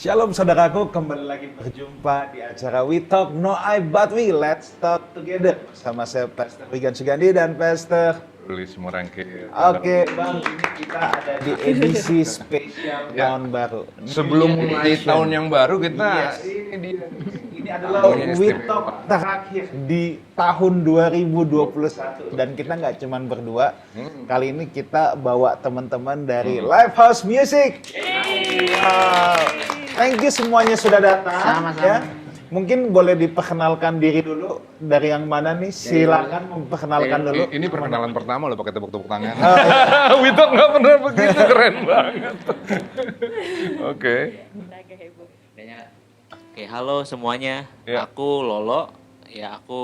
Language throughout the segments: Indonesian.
Shalom saudaraku, kembali lagi berjumpa di acara We Talk No I But We Let's Talk Together bersama saya Pastor Wigan Sugandi dan Pastor. Tulis Morangke. Oke Bang, ini kita ada di edisi spesial Ya. tahun baru. Sebelum mulai Edition. tahun yang baru kita Yes. ini dia. Ini adalah Tamunya We istimewa. Talk terakhir di tahun 2021 dan kita nggak cuman berdua. Kali ini kita bawa teman-teman dari Lifehouse Music. Wow. Thank you semuanya sudah datang. Sama-sama. Ya. Mungkin boleh diperkenalkan diri dulu dari yang mana nih? Silakan memperkenalkan dulu. Ini perkenalan pertama loh pakai tepuk-tepuk tangan. Wito nggak pernah begitu, keren banget. Oke. Oke, halo semuanya. Ya. Aku Lolo. Ya, aku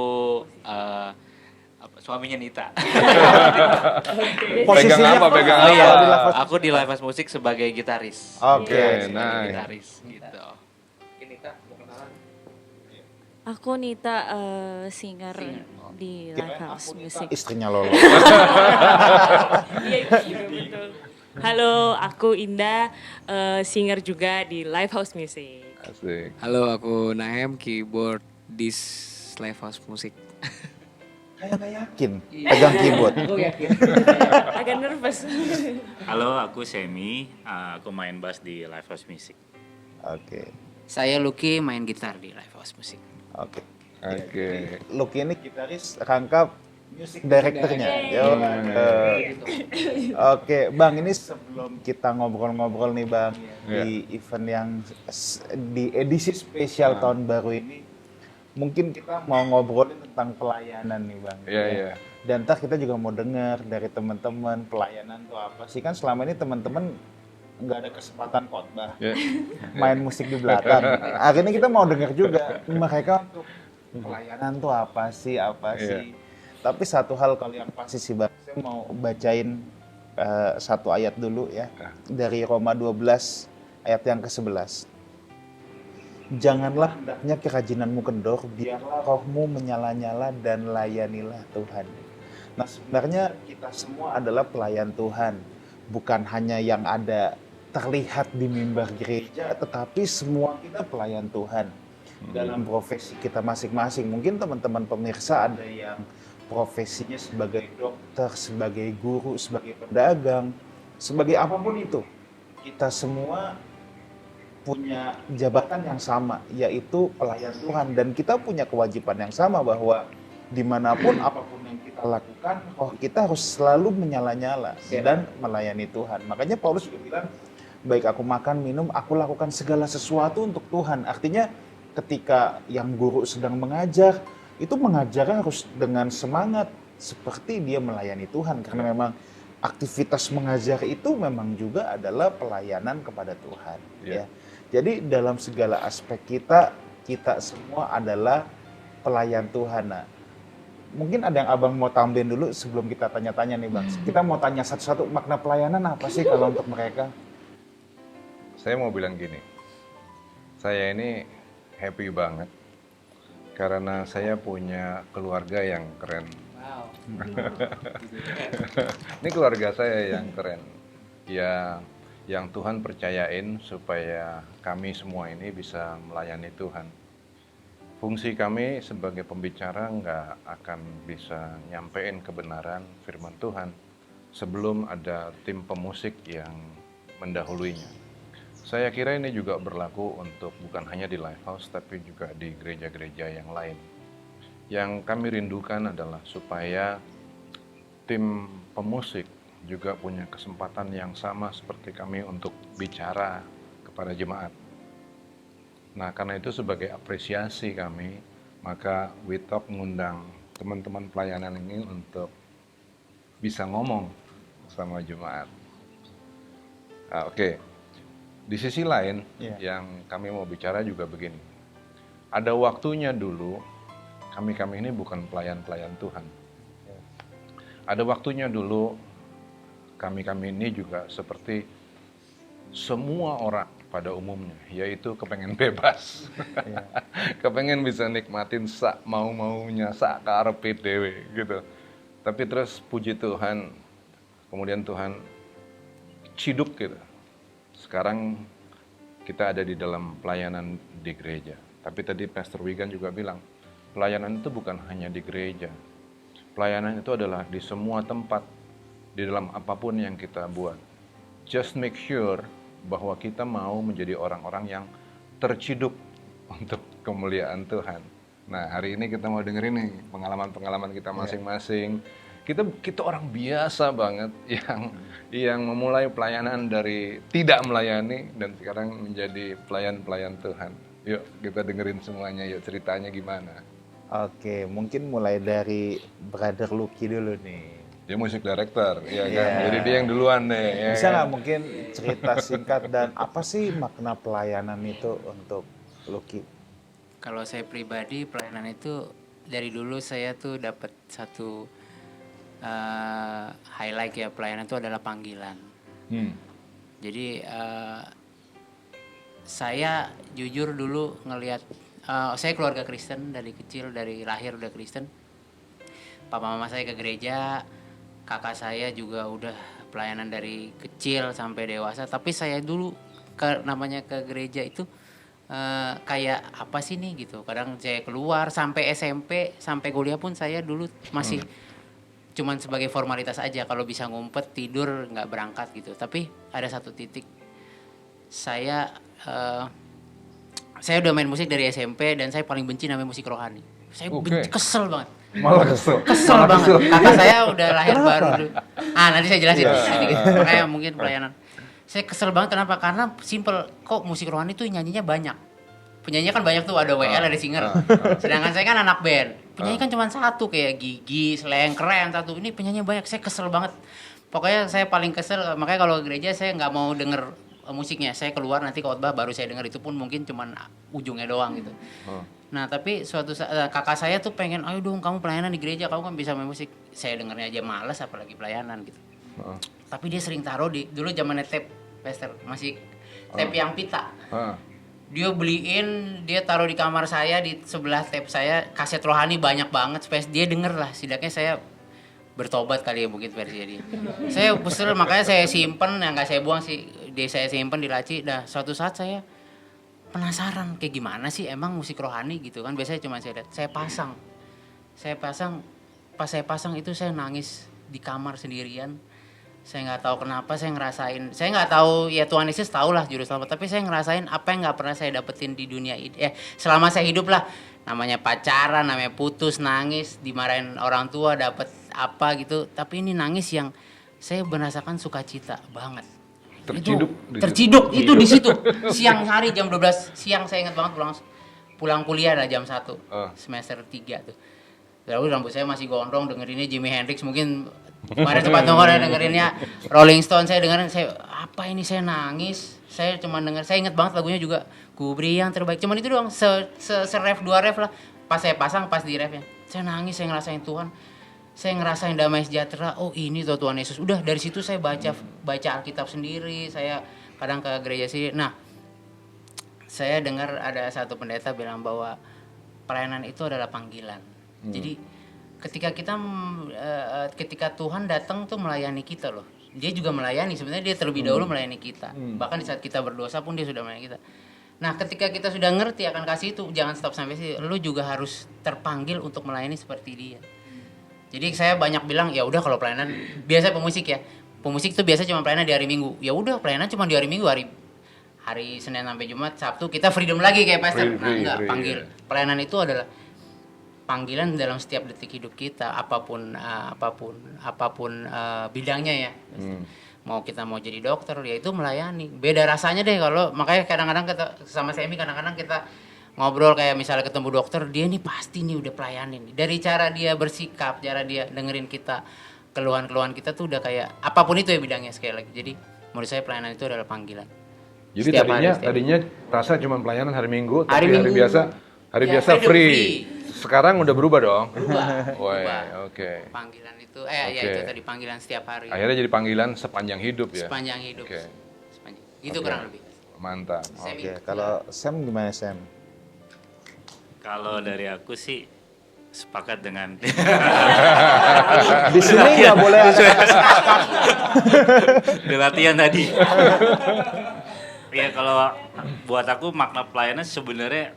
suaminya Nita. Posisinya Pegang apa? Pegang Oh, apa? iya, di Lifehouse. Aku di Lifehouse Musik sebagai gitaris. Oke, Sebagai nice. gitaris gitu. Nita, mau kenalan? Aku Nita, singer di Lifehouse Music. Istrinya Lolo. Iya, betul. Halo, aku Indah, singer juga di Lifehouse Music. Asik. Halo, aku Nahem, keyboard di Lifehouse Music. Kayak nggak yakin pegang keyboard. Agak nervous. Halo, aku Semi. Aku main bass di Lifehouse Music. Oke, Saya Lucky, main gitar di Lifehouse Music. oke. Oke. Lucky ini gitaris, Rangkap music directornya. Yo, Oke, Bang, ini sebelum kita ngobrol-ngobrol nih, Bang, di event yang di edisi spesial tahun baru ini, mungkin kita mau ngobrolin tentang pelayanan nih, Bang. Iya, iya. Dan ntar kita juga mau dengar dari teman-teman pelayanan tuh apa sih, kan selama ini teman-teman nggak ada kesempatan khotbah, Ya. main musik di belakang. Hari ini kita mau dengar juga mereka untuk pelayanan tuh apa sih. Tapi satu hal kalau yang pasti sih, Bang, saya mau bacain satu ayat dulu ya, dari Roma 12 ayat yang ke-11. Janganlah hendaknya kerajinanmu kendor, biarlah rohmu menyala-nyala dan layanilah Tuhan. Nah, sebenarnya kita semua adalah pelayan Tuhan, bukan hanya yang ada terlihat di mimbar gereja, tetapi semua kita pelayan Tuhan dalam profesi kita masing-masing. Mungkin teman-teman pemirsa ada yang profesinya sebagai dokter, sebagai guru, sebagai pedagang, sebagai apapun itu. Kita semua punya jabatan yang sama, yaitu pelayan Tuhan. Dan kita punya kewajiban yang sama bahwa dimanapun apapun yang kita lakukan, kita harus selalu menyala-nyala dan melayani Tuhan. Makanya Paulus juga bilang, baik aku makan, minum, aku lakukan segala sesuatu untuk Tuhan. Artinya ketika yang guru sedang mengajar, itu mengajarnya harus dengan semangat seperti dia melayani Tuhan. Karena memang aktivitas mengajar itu memang juga adalah pelayanan kepada Tuhan. Ya. Jadi dalam segala aspek kita semua adalah pelayan Tuhan. Nah, mungkin ada yang abang mau tambahin dulu sebelum kita tanya-tanya nih, Bang. Kita mau tanya satu-satu, makna pelayanan apa sih kalau untuk mereka? Saya mau bilang gini. Saya ini happy banget karena saya punya keluarga yang keren. Wow. Ini keluarga saya yang keren. Ya, yang Tuhan percayain supaya kami semua ini bisa melayani Tuhan. Fungsi kami sebagai pembicara nggak akan bisa nyampein kebenaran firman Tuhan sebelum ada tim pemusik yang mendahuluinya. Saya kira ini juga berlaku untuk bukan hanya di Lifehouse, tapi juga di gereja-gereja yang lain. Yang kami rindukan adalah supaya tim pemusik juga punya kesempatan yang sama seperti kami untuk bicara kepada jemaat. Nah, karena itu sebagai apresiasi kami, maka We Talk mengundang teman-teman pelayanan ini untuk bisa ngomong sama jemaat. Oke. Di sisi lain, yang kami mau bicara juga begini. Ada waktunya dulu, kami ini bukan pelayan-pelayan Tuhan. Ada waktunya dulu, kami ini juga seperti semua orang pada umumnya, yaitu kepengen bebas. Kepengen bisa nikmatin sak mau-maunya, sak karepe dhewe gitu. Tapi terus puji Tuhan, kemudian Tuhan ciduk gitu. Sekarang kita ada di dalam pelayanan di gereja. Tapi tadi Pastor Wigan juga bilang, pelayanan itu bukan hanya di gereja. Pelayanan itu adalah di semua tempat, di dalam apapun yang kita buat. Just make sure bahwa kita mau menjadi orang-orang yang terciduk untuk kemuliaan Tuhan. Nah, hari ini kita mau dengerin nih pengalaman-pengalaman kita masing-masing. Kita orang biasa banget yang memulai pelayanan dari tidak melayani dan sekarang menjadi pelayan-pelayan Tuhan. Yuk kita dengerin semuanya, yuk ceritanya gimana. Oke, mungkin mulai dari Brother Lucky dulu nih. Dia musik director, ya kan? Iya. Jadi dia yang duluan deh. Ya Bisa kan? nggak mungkin cerita singkat dan apa sih makna pelayanan itu untuk Lucky? Kalau saya pribadi pelayanan itu dari dulu saya tuh dapat satu highlight ya, pelayanan itu adalah panggilan. Jadi saya jujur dulu ngelihat saya keluarga Kristen dari kecil, dari lahir udah Kristen. Papa mama saya ke gereja, kakak saya juga udah pelayanan dari kecil sampai dewasa. Tapi saya dulu namanya ke gereja itu kayak apa sih nih gitu. Kadang saya keluar sampai SMP, sampai kuliah pun saya dulu masih cuman sebagai formalitas aja. Kalau bisa ngumpet, tidur, nggak berangkat gitu. Tapi ada satu titik saya udah main musik dari SMP dan saya paling benci namanya musik rohani. Saya benci, kesel banget. Malah kesel. Kesel banget. Kakak saya udah lahir baru. Nanti saya jelasin sedikit. Makanya mungkin pelayanan. Saya kesel banget kenapa? Karena simple, kok musik rohani tuh nyanyinya banyak. Penyanyinya kan banyak tuh, ada WL, ada singer. Sedangkan saya kan anak band. Penyanyi kan cuma satu, kayak Gigi, Sleng, keren satu. Ini penyanyi banyak, saya kesel banget. Pokoknya saya paling kesel, makanya kalau ke gereja saya nggak mau denger musiknya. Saya keluar nanti khotbah baru saya denger, itu pun mungkin cuman ujungnya doang gitu. Nah tapi suatu saat kakak saya tuh pengen, ayo dong kamu pelayanan di gereja, kamu kan bisa main musik. Saya dengernya aja males, apalagi pelayanan gitu. Tapi dia sering taruh dulu zamannya tape, Pastor, masih tape yang pita. Dia beliin, dia taruh di kamar saya, di sebelah tape saya, kaset rohani banyak banget, supaya dia denger lah, setidaknya saya bertobat kali ya mungkin versinya dia. Saya kesel, makanya saya simpen, yang nggak saya buang sih, saya simpen di laci. Dah suatu saat saya penasaran kayak gimana sih emang musik rohani gitu kan, biasanya cuma saya lihat, saya pasang, pas saya pasang itu saya nangis di kamar sendirian. Saya nggak tahu kenapa, saya ngerasain, saya nggak tahu ya, Tuhan Yesus tahu lah juru selamat, tapi saya ngerasain apa yang nggak pernah saya dapetin di dunia ini, selama saya hidup lah. Namanya pacaran, namanya putus, nangis, dimarahin orang tua, dapet apa gitu, tapi ini nangis yang saya merasakan sukacita banget. Terciduk itu di situ. Siang hari jam 12 siang, saya ingat banget pulang kuliah lah jam 1 semester 3 tuh. Lalu rambut saya masih gondrong, dengerinnya Jimi Hendrix, mungkin kemarin sempat dengerinnya Rolling Stone, saya dengerin, apa ini, saya nangis. Saya cuma denger, saya ingat banget lagunya juga, Ku Beri Yang Terbaik, cuman itu doang, se-ref 2 ref lah. Pas saya pasang, pas di refnya, saya nangis, saya ngerasain Tuhan, saya ngerasain damai sejahtera. Oh ini tuh Tuhan Yesus. Udah dari situ saya baca Alkitab sendiri, saya kadang ke gereja sih. Nah, saya dengar ada satu pendeta bilang bahwa pelayanan itu adalah panggilan. Jadi ketika Tuhan datang tuh melayani kita loh. Dia juga melayani, sebenarnya dia terlebih dahulu melayani kita. Bahkan di saat kita berdosa pun dia sudah melayani kita. Nah, ketika kita sudah ngerti akan kasih itu, jangan stop sampai sih. Lu juga harus terpanggil untuk melayani seperti dia. Jadi saya banyak bilang, ya udah kalau pelayanan biasa pemusik ya. Pemusik itu biasa cuma pelayanan di hari Minggu. Ya udah, pelayanan cuma di hari Minggu, hari Senin sampai Jumat, Sabtu kita freedom lagi kayak pastor. Panggil. Pelayanan itu adalah panggilan dalam setiap detik hidup kita, apapun bidangnya ya. Mau kita mau jadi dokter, ya itu melayani. Beda rasanya deh kalau, makanya kadang-kadang sama Semi kadang-kadang kita ngobrol kayak misalnya ketemu dokter, dia nih pasti nih udah pelayanin. Dari cara dia bersikap, cara dia dengerin kita, keluhan-keluhan kita tuh udah kayak apapun itu ya bidangnya sekali lagi. Jadi menurut saya pelayanan itu adalah panggilan. Jadi tadinya rasa cuma pelayanan hari Minggu, tapi hari ya, biasa free. Sekarang udah berubah dong. Berubah. Oke. Panggilan itu, ya itu tadi panggilan setiap hari. Akhirnya jadi panggilan sepanjang hidup ya. Sepanjang hidup. Oke. Itu kurang lebih. Mantap. Oke, kalau Sam gimana Sam? Kalau dari aku sih sepakat dengan Di sini nggak boleh ada di latihan tadi. Ya kalau buat aku makna pelayanan sebenarnya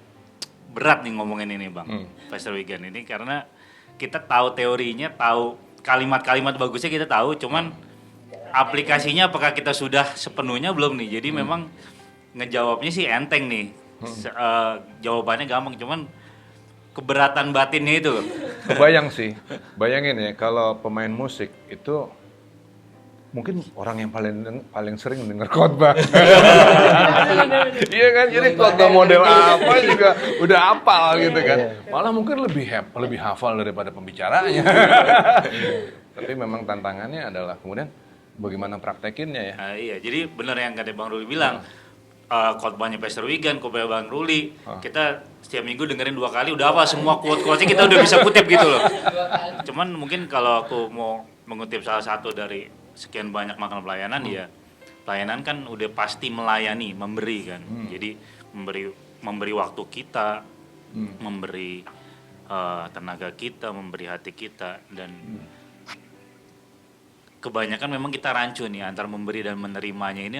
berat nih ngomongin ini Bang, Pastor Wigan ini karena kita tahu teorinya, tahu kalimat-kalimat bagusnya kita tahu, cuman aplikasinya apakah kita sudah sepenuhnya belum nih. Jadi memang ngejawabnya sih enteng nih, jawabannya gampang, cuman keberatan batinnya itu loh. Kebayang sih, bayangin ya kalau pemain musik itu mungkin orang yang paling sering dengar khotbah. Iya kan, jadi khotbah model apa juga udah hafal gitu kan. Malah mungkin lebih hafal daripada pembicaranya. Tapi memang tantangannya adalah kemudian bagaimana praktekinnya ya. Iya, jadi benar yang kata Bang Ruli bilang. Khotbahnya Pastor Wigan, khotbah Bang Ruli, kita setiap minggu dengerin 2 kali udah apa semua quote-quote-nya kita udah bisa kutip gitu loh. Cuman mungkin kalau aku mau mengutip salah satu dari sekian banyak makna pelayanan ya, pelayanan kan udah pasti melayani, memberi kan. Jadi memberi waktu kita, memberi tenaga kita, memberi hati kita, dan kebanyakan memang kita rancu nih antara memberi dan menerimanya ini.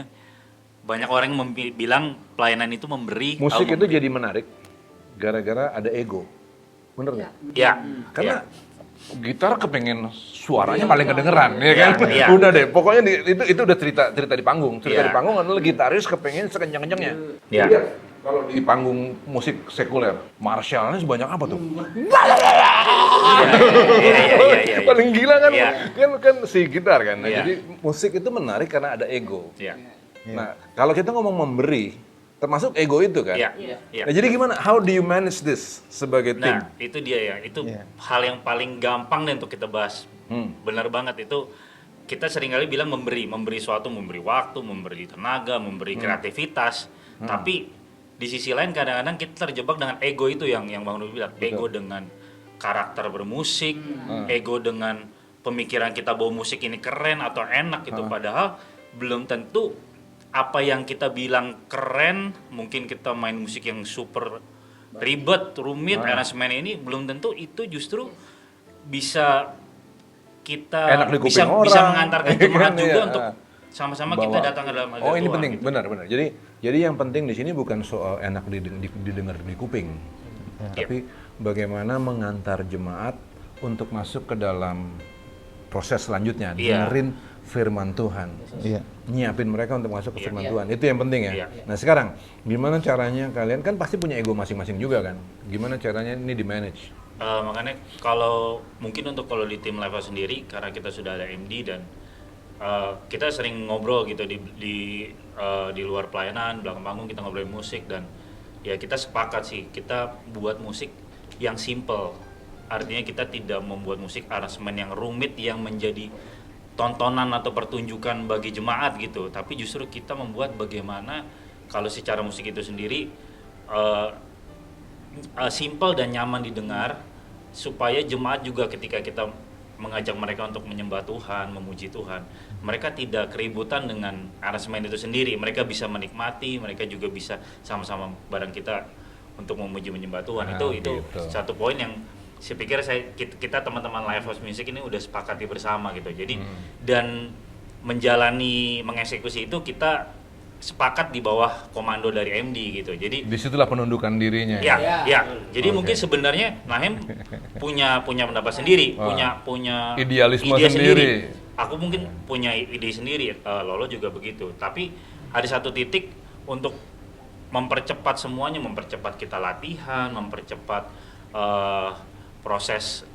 Banyak orang yang bilang pelayanan itu memberi. Musik itu jadi menarik gara-gara ada ego, bener nggak? Ya, Karena gitar kepengen suaranya paling kedengeran, ya kan? Iya. Udah deh, pokoknya itu udah cerita di panggung. Cerita di panggung adalah gitaris kepengen sekencang-kencangnya. Iya. Lihat, kalau di panggung musik sekuler, Marshallnya sebanyak apa tuh? Iya. Paling gila kan, Iya. kan si gitar kan. Nah, Iya. jadi musik itu menarik karena ada ego. Iya. Nah, kalau kita ngomong memberi, termasuk ego itu kan. Iya. Iya. Nah, jadi gimana? How do you manage this sebagai tim? Nah, itu dia ya. Itu hal yang paling gampang deh untuk kita bahas. Benar banget itu. Kita seringkali bilang memberi suatu, memberi waktu, memberi tenaga, memberi kreativitas. Tapi di sisi lain kadang-kadang kita terjebak dengan ego itu yang Bang Rudi bilang. Ego dengan karakter bermusik, ego dengan pemikiran kita bahwa musik ini keren atau enak gitu. Padahal belum tentu apa yang kita bilang keren, mungkin kita main musik yang super ribet, rumit, aransemen ini belum tentu itu justru bisa kita Enak di kuping bisa orang, mengantarkan ya jemaat kan, juga iya. untuk sama-sama Bawa. kita datang ke dalam hadirat Oh ini Tuhan, penting, gitu. benar. Jadi yang penting di sini bukan soal enak didengar di kuping, tapi bagaimana mengantar jemaat untuk masuk ke dalam proses selanjutnya, dengerin firman Tuhan, nyiapin mereka untuk masuk ke firman Tuhan. Itu yang penting ya. Iya. Nah sekarang, gimana caranya kalian kan pasti punya ego masing-masing juga kan? Gimana caranya ini di manage? Makanya kalau mungkin untuk kalau di tim Live sendiri karena kita sudah ada MD dan kita sering ngobrol gitu di luar pelayanan, belakang panggung kita ngobrolin musik dan ya kita sepakat sih kita buat musik yang simple. Artinya kita tidak membuat musik aransemen yang rumit yang menjadi tontonan atau pertunjukan bagi jemaat gitu, tapi justru kita membuat bagaimana kalau secara musik itu sendiri simple dan nyaman didengar supaya jemaat juga ketika kita mengajak mereka untuk menyembah Tuhan, memuji Tuhan, mereka tidak keributan dengan aransemen itu sendiri. Mereka bisa menikmati, mereka juga bisa sama-sama bareng kita untuk memuji menyembah Tuhan. Itu gitu. satu poin yang saya pikir kita teman-teman Live House Music ini udah sepakati bersama gitu. Jadi dan mengeksekusi itu kita sepakat di bawah komando dari MD gitu. Jadi Disitulah penundukan dirinya. ya. Jadi mungkin sebenarnya Nahem punya pendapat sendiri, punya Idealisme ide sendiri. Aku mungkin punya ide sendiri, Lolo juga begitu. Tapi ada satu titik untuk mempercepat semuanya, mempercepat kita latihan, mempercepat proses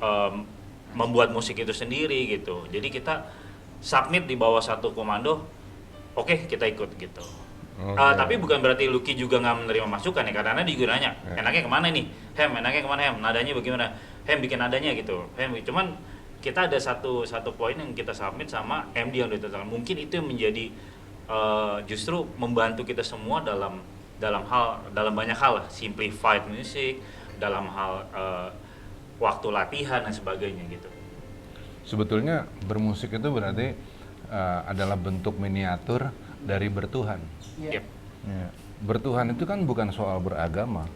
membuat musik itu sendiri gitu. Jadi kita submit di bawah satu komando. Oke, kita ikut gitu. Tapi bukan berarti Lucky juga nggak menerima masukan ya, karena dia juga nanya, enaknya kemana nih? Enaknya kemana nadanya bagaimana? Bikin nadanya gitu. Cuman kita ada satu poin yang kita submit sama MD yang ditetapkan. Mungkin itu yang menjadi justru membantu kita semua dalam banyak hal lah, simplified music, dalam hal waktu latihan dan sebagainya gitu. Sebetulnya bermusik itu berarti adalah bentuk miniatur dari bertuhan. Yep. Ya. Bertuhan itu kan bukan soal beragama,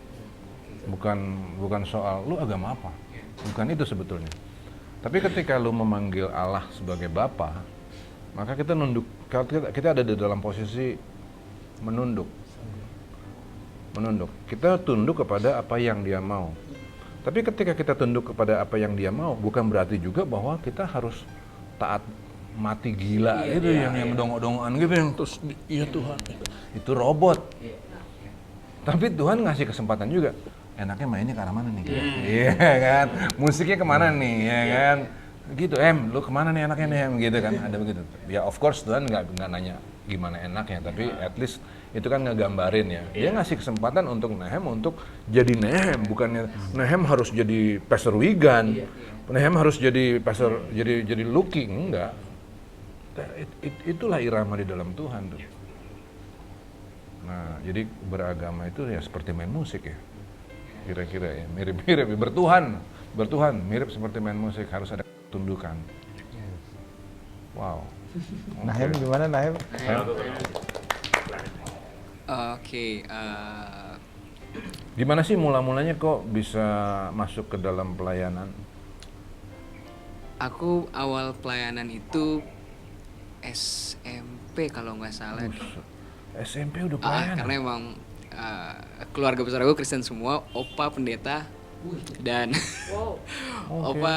bukan soal lu agama apa, bukan itu sebetulnya. Tapi ketika lu memanggil Allah sebagai Bapa, maka kita ada di dalam posisi menunduk. menunduk. Kita tunduk kepada apa yang dia mau. Tapi ketika kita tunduk kepada apa yang dia mau, bukan berarti juga bahwa kita harus taat mati gila gitu, yang dongok-dongokan gitu, yang terus iya Tuhan. Itu robot. Tapi Tuhan ngasih kesempatan juga. Enaknya mainnya ke arah mana nih? Iya kan? Musiknya kemana nih? Ya kan? Gitu, lu kemana nih enaknya nih, gitu kan? Ada begitu. Ya of course Tuhan nggak nanya gimana enaknya, tapi at least itu kan ngegambarin ya. Dia ngasih kesempatan untuk Nehem untuk jadi Nehem, bukannya Nehem harus jadi Pastor Wigan. Nehem harus jadi pastor, jadi Lucky, enggak. Itulah irama di dalam Tuhan tuh. Nah, jadi beragama itu ya seperti main musik ya. Kira-kira ya, mirip-mirip. Bertuhan, mirip seperti main musik, harus ada tundukan. Wow. Nahem gimana Nahem? Oke, Gimana sih mula-mulanya kok bisa masuk ke dalam pelayanan? aku awal pelayanan itu SMP kalau nggak salah. SMP udah pelayanan? Karena emang keluarga besar aku Kristen semua, opa pendeta, dan opa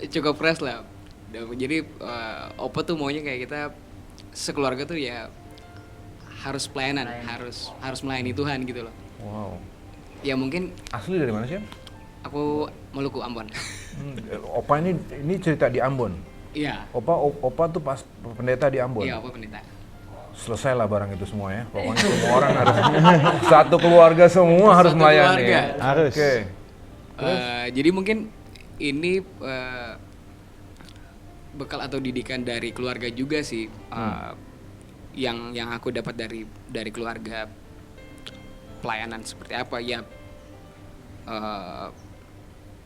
cukup fresh lah. Jadi opa tuh maunya kayak kita sekeluarga tuh ya harus pelayanan, harus melayani Tuhan gitu loh. Wow. Ya mungkin Asli dari mana sih? aku Maluku Ambon. Opa ini cerita di Ambon. Iya. Opa tuh pas pendeta di Ambon. Iya, opa pendeta. Selesai lah barang itu semua ya. Pokoknya semua orang harus satu keluarga semua harus Satu melayani. keluarga. Harus. Oke. Jadi mungkin ini bekal atau didikan dari keluarga juga sih, yang aku dapat dari keluarga, pelayanan seperti apa ya.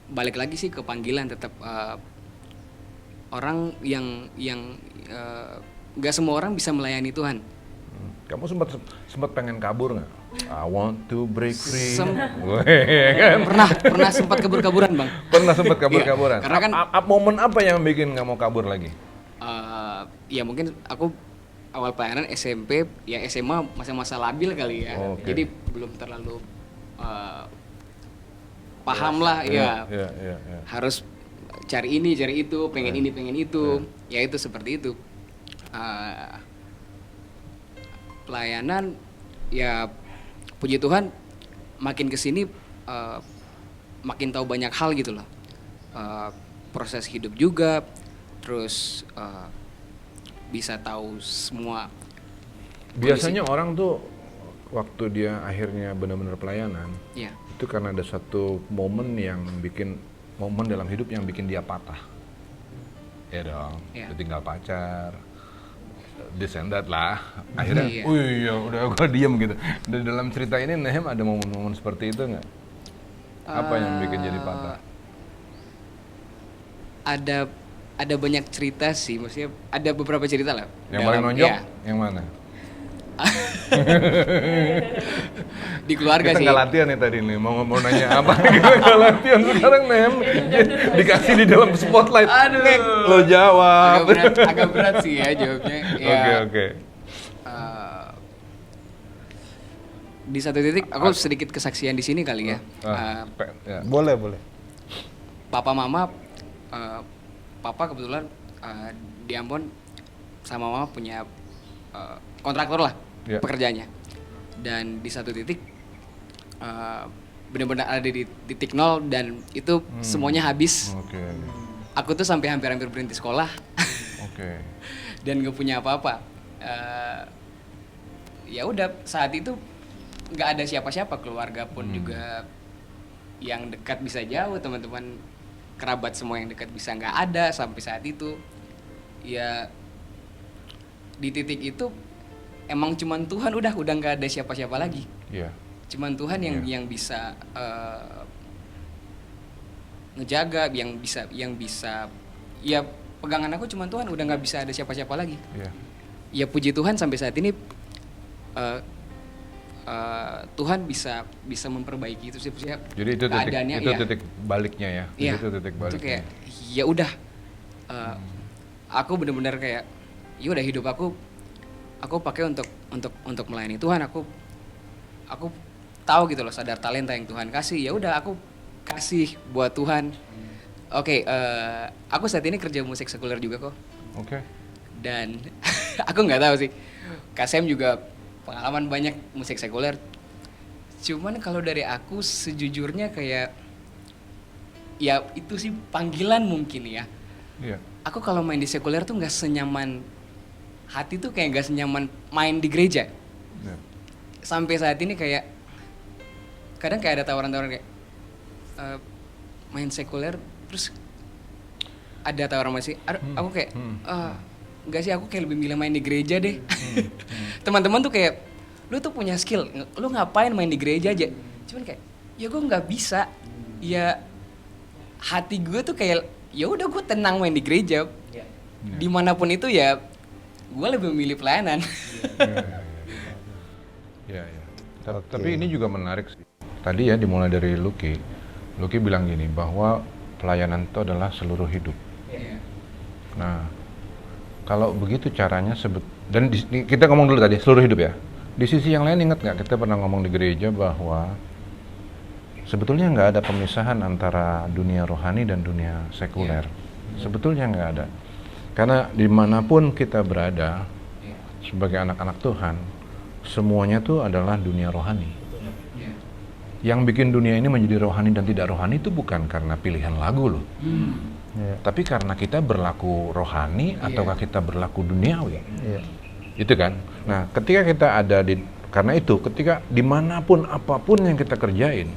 Balik lagi sih ke panggilan, tetap orang yang nggak semua orang bisa melayani Tuhan. Kamu sempat pengen kabur nggak? I want to break free. Kan? Pernah sempat kabur-kaburan bang. Pernah sempat kabur-kaburan. Iya, karena kan momen apa yang bikin nggak mau kabur lagi? ya mungkin aku awal pelayanan SMP, ya SMA masa-masa labil kali ya. Oke. Jadi belum terlalu paham lah ya. Iya. Harus cari ini, cari itu, pengen ini, pengen itu. Ya itu seperti itu. Pelayanan ya puji Tuhan makin kesini makin tahu banyak hal gitu loh. Proses hidup juga, terus bisa tahu semua. Biasanya orang tuh waktu dia akhirnya benar-benar pelayanan, Ya. itu karena ada satu momen dalam hidup yang bikin dia patah. Ya dong, Ya. ditinggal pacar, this and that lah. Akhirnya, Iya. iya udah gua diem gitu. Dan dalam cerita ini Nehem ada momen-momen seperti itu nggak? Apa yang bikin jadi patah? Ada banyak cerita sih, maksudnya ada beberapa cerita lah. Yang paling nonjok, ya, yang mana? di keluarga Kita sih. nggak latihan nih tadi nih, mau nanya apa? Kita nggak latihan, sekarang Nehem dikasih di dalam spotlight. Aduh. Nek, lo jawab. Agak berat sih ya jawabnya. Ya, Oke. di satu titik aku sedikit kesaksian di sini kali ya. Ya. Boleh. Papa mama, papa kebetulan di Ambon sama mama punya kontraktor lah Ya. pekerjaannya. Dan di satu titik benar-benar ada di titik nol dan itu semuanya habis. Oke. Aku tuh sampai hampir berhenti sekolah Oke. dan gak punya apa-apa. Ya udah saat itu nggak ada siapa-siapa, keluarga pun juga yang dekat bisa jauh, teman-teman kerabat semua yang dekat bisa nggak ada sampai saat itu. Ya di titik itu emang cuman Tuhan, udah nggak ada siapa-siapa lagi. Iya. Cuman Tuhan yang bisa ngejaga, yang bisa ya pegangan aku cuman Tuhan, udah nggak bisa ada siapa-siapa lagi. Iya. Ya puji Tuhan sampai saat ini Tuhan bisa memperbaiki itu sih, maksudnya Jadi itu keadaannya, itu ya. titik baliknya ya. Iya, Itu titik baliknya. itu kayak ya udah, aku benar-benar kayak ya udah hidup aku pakai untuk melayani Tuhan. Aku tahu gitu loh, sadar talenta yang Tuhan kasih. Ya udah aku kasih buat Tuhan. Oke, aku saat ini kerja musik sekuler juga kok. Oke. Dan aku nggak tahu sih, Kak Sam juga pengalaman banyak musik sekuler. Cuman kalau dari aku sejujurnya kayak, ya itu sih panggilan mungkin ya. Iya. Aku kalau main di sekuler tuh nggak senyaman, hati tuh kayak nggak senyaman main di gereja. Iya. Sampai saat ini kayak, kadang kayak ada tawaran-tawaran kayak, main sekuler, terus ada tawaran masih, aku kayak, enggak sih, aku kayak lebih milih main di gereja deh. Teman-teman tuh kayak, lu tuh punya skill, lu ngapain main di gereja aja? Cuman kayak, ya gue nggak bisa. Ya hati gue tuh kayak, ya udah gue tenang main di gereja. Dimanapun itu ya, gue lebih memilih pelayanan. Ya. Tapi ini juga menarik sih. Tadi ya dimulai dari Lucky bilang gini bahwa pelayanan itu adalah seluruh hidup. Nah, kalau begitu caranya dan kita ngomong dulu tadi seluruh hidup ya. Di sisi yang lain ingat nggak kita pernah ngomong di gereja bahwa sebetulnya nggak ada pemisahan antara dunia rohani dan dunia sekuler. Sebetulnya nggak ada. Karena dimanapun kita berada sebagai anak-anak Tuhan, semuanya tuh adalah dunia rohani. Yang bikin dunia ini menjadi rohani dan tidak rohani itu bukan karena pilihan lagu loh. Tapi karena kita berlaku rohani ataukah kita berlaku duniawi. Itu kan. Nah, ketika kita ada karena itu ketika dimanapun apapun yang kita kerjain,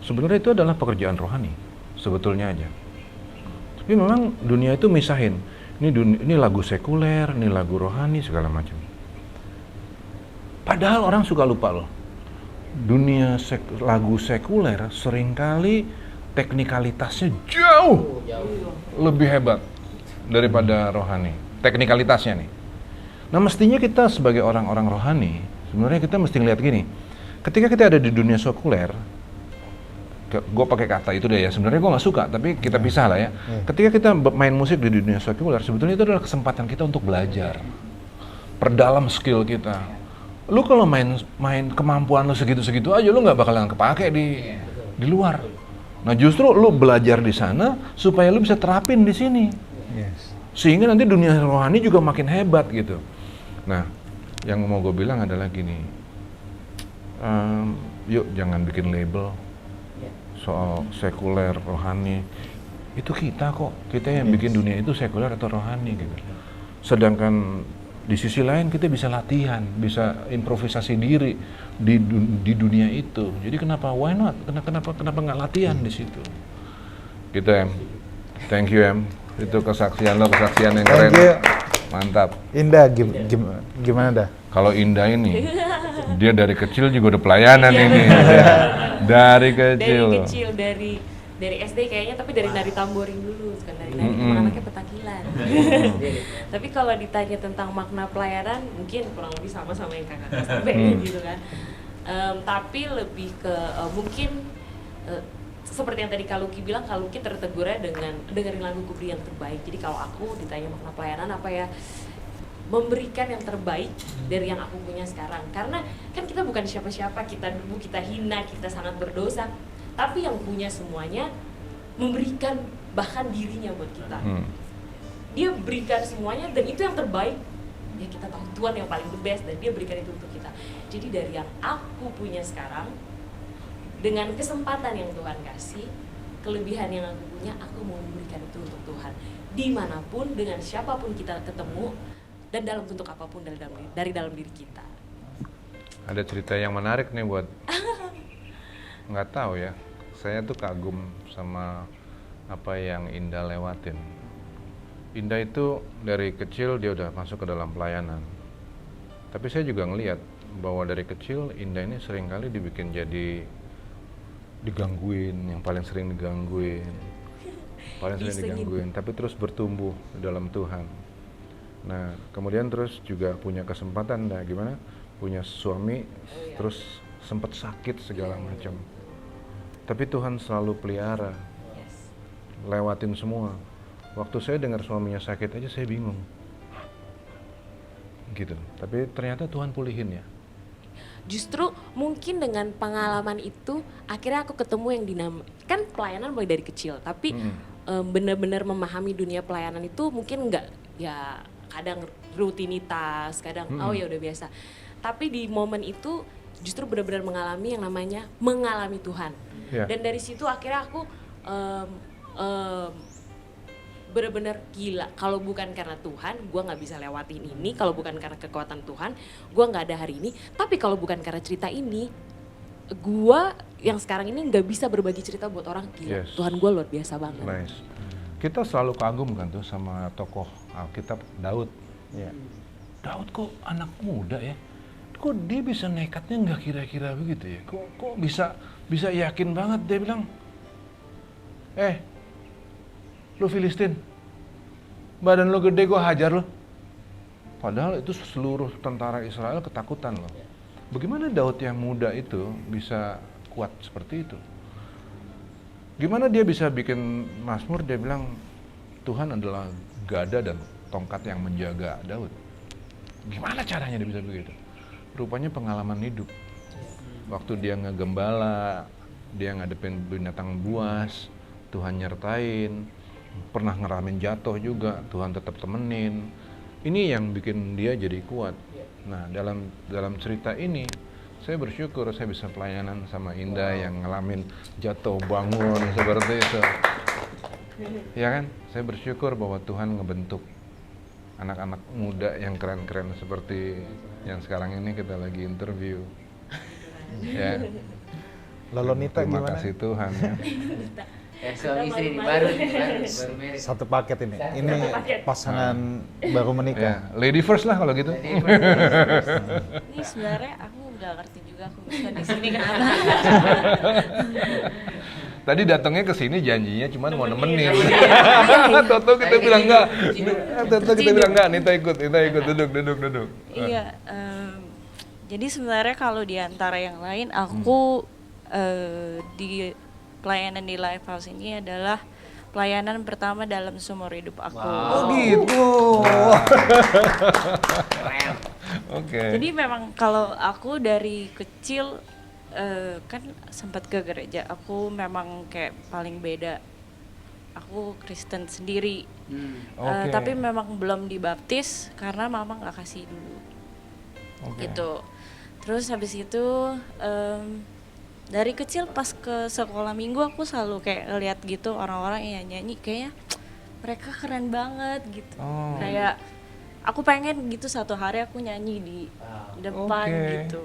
sebenarnya itu adalah pekerjaan rohani sebetulnya aja. Tapi memang dunia itu misahin. Ini lagu sekuler, ini lagu rohani segala macam. Padahal orang suka lupa loh. Dunia lagu sekuler seringkali teknikalitasnya jauh lebih hebat daripada rohani. Teknikalitasnya nih. Nah, mestinya kita sebagai orang-orang rohani, sebenarnya kita mesti ngeliat gini. Ketika kita ada di dunia sekuler, gue pakai kata itu deh ya, sebenarnya gue nggak suka, tapi kita pisah lah ya. Ketika kita main musik di dunia sekuler, sebetulnya itu adalah kesempatan kita untuk belajar, perdalam skill kita. Lu kalau main kemampuan lu segitu-segitu aja, lu nggak bakalan kepake di luar. Nah, justru lu belajar di sana supaya lu bisa terapin di sini. Sehingga nanti dunia rohani juga makin hebat gitu. Nah, yang mau gue bilang adalah gini, yuk jangan bikin label soal sekuler, rohani. Itu kita kok, kita yang bikin dunia itu sekuler atau rohani gitu. Sedangkan di sisi lain kita bisa latihan, bisa improvisasi diri di dunia itu. Jadi kenapa why not? Kenapa nggak latihan di situ? Gitu Em. Thank you Em. Itu kesaksian lo, kesaksian yang keren. Mantap. Indah, gimana dah? Kalau Indah ini, dia dari kecil juga udah pelayanan ini. Dari kecil. Dari SD kayaknya, tapi dari nari tamboring dulu, bukan dari nari, emang anaknya petakilan. Tapi kalau ditanya tentang makna pelayanan, mungkin kurang lebih sama yang kakak sampaikan gitu kan. Tapi lebih ke mungkin seperti yang tadi Kak Lucky bilang, Kak Lucky tertegurnya dengan dengerin lagu Kuberi yang terbaik. Jadi kalau aku ditanya makna pelayanan apa ya, memberikan yang terbaik dari yang aku punya sekarang. Karena kan kita bukan siapa-siapa, kita debu, kita hina, kita sangat berdosa. Tapi yang punya semuanya memberikan bahkan dirinya buat kita. Dia berikan semuanya dan itu yang terbaik. Ya kita tahu Tuhan yang paling the best dan dia berikan itu untuk kita. Jadi dari yang aku punya sekarang, dengan kesempatan yang Tuhan kasih, kelebihan yang aku punya, aku mau memberikan itu untuk Tuhan. Dimanapun, dengan siapapun kita ketemu, dan dalam bentuk apapun dari dalam diri kita. Ada cerita yang menarik nih buat nggak tahu ya. Saya tuh kagum sama apa yang Indah lewatin. Indah itu dari kecil dia udah masuk ke dalam pelayanan. Tapi saya juga ngelihat bahwa dari kecil Indah ini seringkali dibikin jadi digangguin, yang paling sering digangguin. Tapi terus bertumbuh dalam Tuhan. Nah, kemudian terus juga punya kesempatan, gimana? Punya suami, terus sempat sakit segala macam. Tapi Tuhan selalu pelihara, lewatin semua. Waktu saya dengar suaminya sakit aja saya bingung, gitu. Tapi ternyata Tuhan pulihin ya. justru mungkin dengan pengalaman itu akhirnya aku ketemu yang kan pelayanan mulai dari kecil, tapi benar-benar memahami dunia pelayanan itu mungkin nggak, ya kadang rutinitas, kadang oh ya udah biasa. Tapi di momen itu justru benar-benar mengalami yang namanya mengalami Tuhan. Dan dari situ akhirnya aku benar-benar gila. Kalau bukan karena Tuhan, gue nggak bisa lewatin ini. Kalau bukan karena kekuatan Tuhan, gue nggak ada hari ini. Tapi kalau bukan karena cerita ini, gue yang sekarang ini nggak bisa berbagi cerita buat orang. Gila, Tuhan gue luar biasa banget. Nice. Kita selalu kagum kan tuh sama tokoh Alkitab Daud. Daud kok anak muda ya? Kok dia bisa nekatnya nggak kira-kira begitu ya? Kok bisa yakin banget dia bilang, lu Filistin, badan lu gede gua hajar lu. Padahal itu seluruh tentara Israel ketakutan loh. Bagaimana Daud yang muda itu bisa kuat seperti itu? Gimana dia bisa bikin Mazmur, dia bilang Tuhan adalah gada dan tongkat yang menjaga Daud. Gimana caranya dia bisa begitu? Rupanya pengalaman hidup. Waktu dia ngegembala, dia ngadepin binatang buas, Tuhan nyertain. Pernah ngeramin jatuh juga, Tuhan tetap temenin. Ini yang bikin dia jadi kuat. Nah, dalam cerita ini saya bersyukur saya bisa pelayanan sama Indah yang ngalamin jatuh bangun seperti itu. Ya kan? Saya bersyukur bahwa Tuhan ngebentuk anak-anak muda yang keren-keren seperti yang sekarang ini kita lagi interview. Ya. Lolonita Terima gimana? kasih Tuhan ya. Suami istri baru married. Satu paket ini. Ini pasangan baru menikah. Ya, lady first lah kalau gitu. Ini sebenarnya aku nggak ngerti juga aku bisa di sini kenapa. Tadi datangnya ke sini janjinya cuma mau nemenin. Toto kita bilang enggak. Toto kita bilang enggak, Nita ikut duduk. Iya, jadi sebenarnya kalau di antara yang lain aku di pelayanan di Lifehouse ini adalah pelayanan pertama dalam seumur hidup aku. Oh gitu. Oke. Jadi memang kalau aku dari kecil kan sempat ke gereja, aku memang kayak paling beda. Aku Kristen sendiri, tapi memang belum dibaptis karena mama nggak kasih dulu. Gitu. Terus habis itu dari kecil pas ke sekolah minggu aku selalu kayak ngeliat gitu orang-orang yang nyanyi, kayaknya mereka keren banget gitu. Kayak aku pengen gitu satu hari aku nyanyi di depan gitu.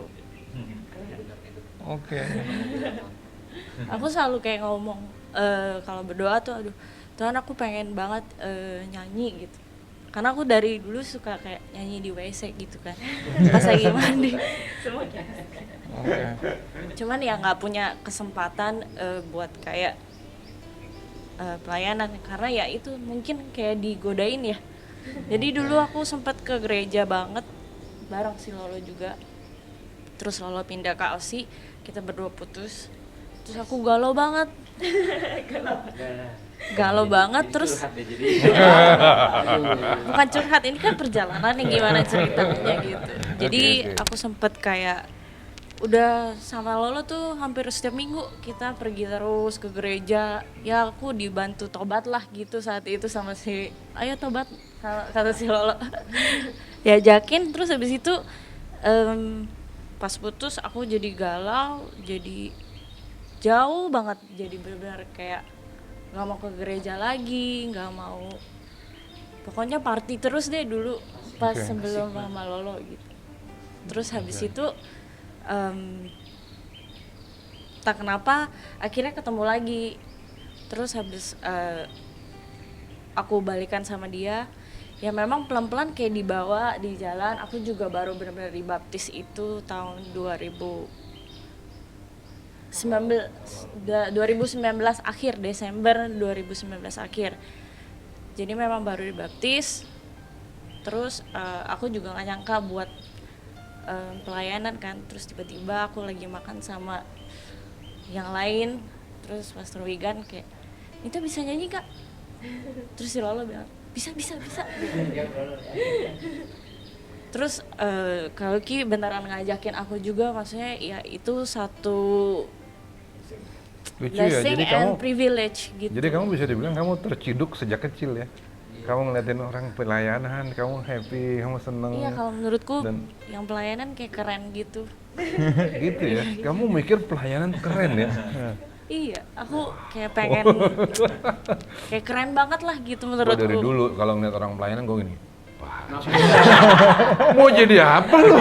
Aku selalu kayak ngomong kalau berdoa tuh, aduh Tuhan aku pengen banget nyanyi gitu. Karena aku dari dulu suka kayak nyanyi di WC gitu kan, pas lagi mandi. Cuman ya nggak punya kesempatan buat kayak pelayanan karena ya itu mungkin kayak digodain ya. Jadi dulu aku sempat ke gereja banget bareng si Lolo juga. Terus Lolo pindah ke Aussie, kita berdua putus. Terus aku galau banget. Galau banget terus. Bukan curhat, ini kan perjalanan yang gimana ceritanya gitu. Jadi aku sempet kayak udah sama Lolo tuh hampir setiap minggu kita pergi terus ke gereja. Ya aku dibantu tobat lah gitu saat itu sama si ayo tobat kata si Lolo. Ya jakin terus habis itu pas putus aku jadi galau, jadi jauh banget, jadi benar-benar kayak nggak mau ke gereja lagi, nggak mau, pokoknya party terus deh dulu pas sebelum sama Lolo gitu. Terus habis itu tak kenapa akhirnya ketemu lagi. Terus habis aku balikan sama dia, ya memang pelan-pelan kayak dibawa di jalan. Aku juga baru benar-benar dibaptis itu tahun 2019 akhir, Desember 2019 akhir. Jadi memang baru dibaptis. Terus aku juga gak nyangka buat pelayanan kan. Terus tiba-tiba aku lagi makan sama yang lain. Terus Pastor Wigan kayak, Nita bisa nyanyi kak? Terus si Lolo bilang, bisa. Terus kalau Ki beneran ngajakin aku juga, maksudnya ya itu satu Lucu ya, blessing jadi and privilege gitu. Jadi kamu bisa dibilang kamu terciduk sejak kecil ya. Kamu ngeliatin orang pelayanan, kamu happy, kamu seneng. Iya, kalau menurutku Dan- yang pelayanan kayak keren gitu. Gitu ya. Kamu mikir pelayanan keren ya. Iya, aku kayak pengen kayak keren banget lah gitu Gue menurutku. dari dulu kalau ngeliat orang pelayanan gue gini. Wah, mau jadi apa lo?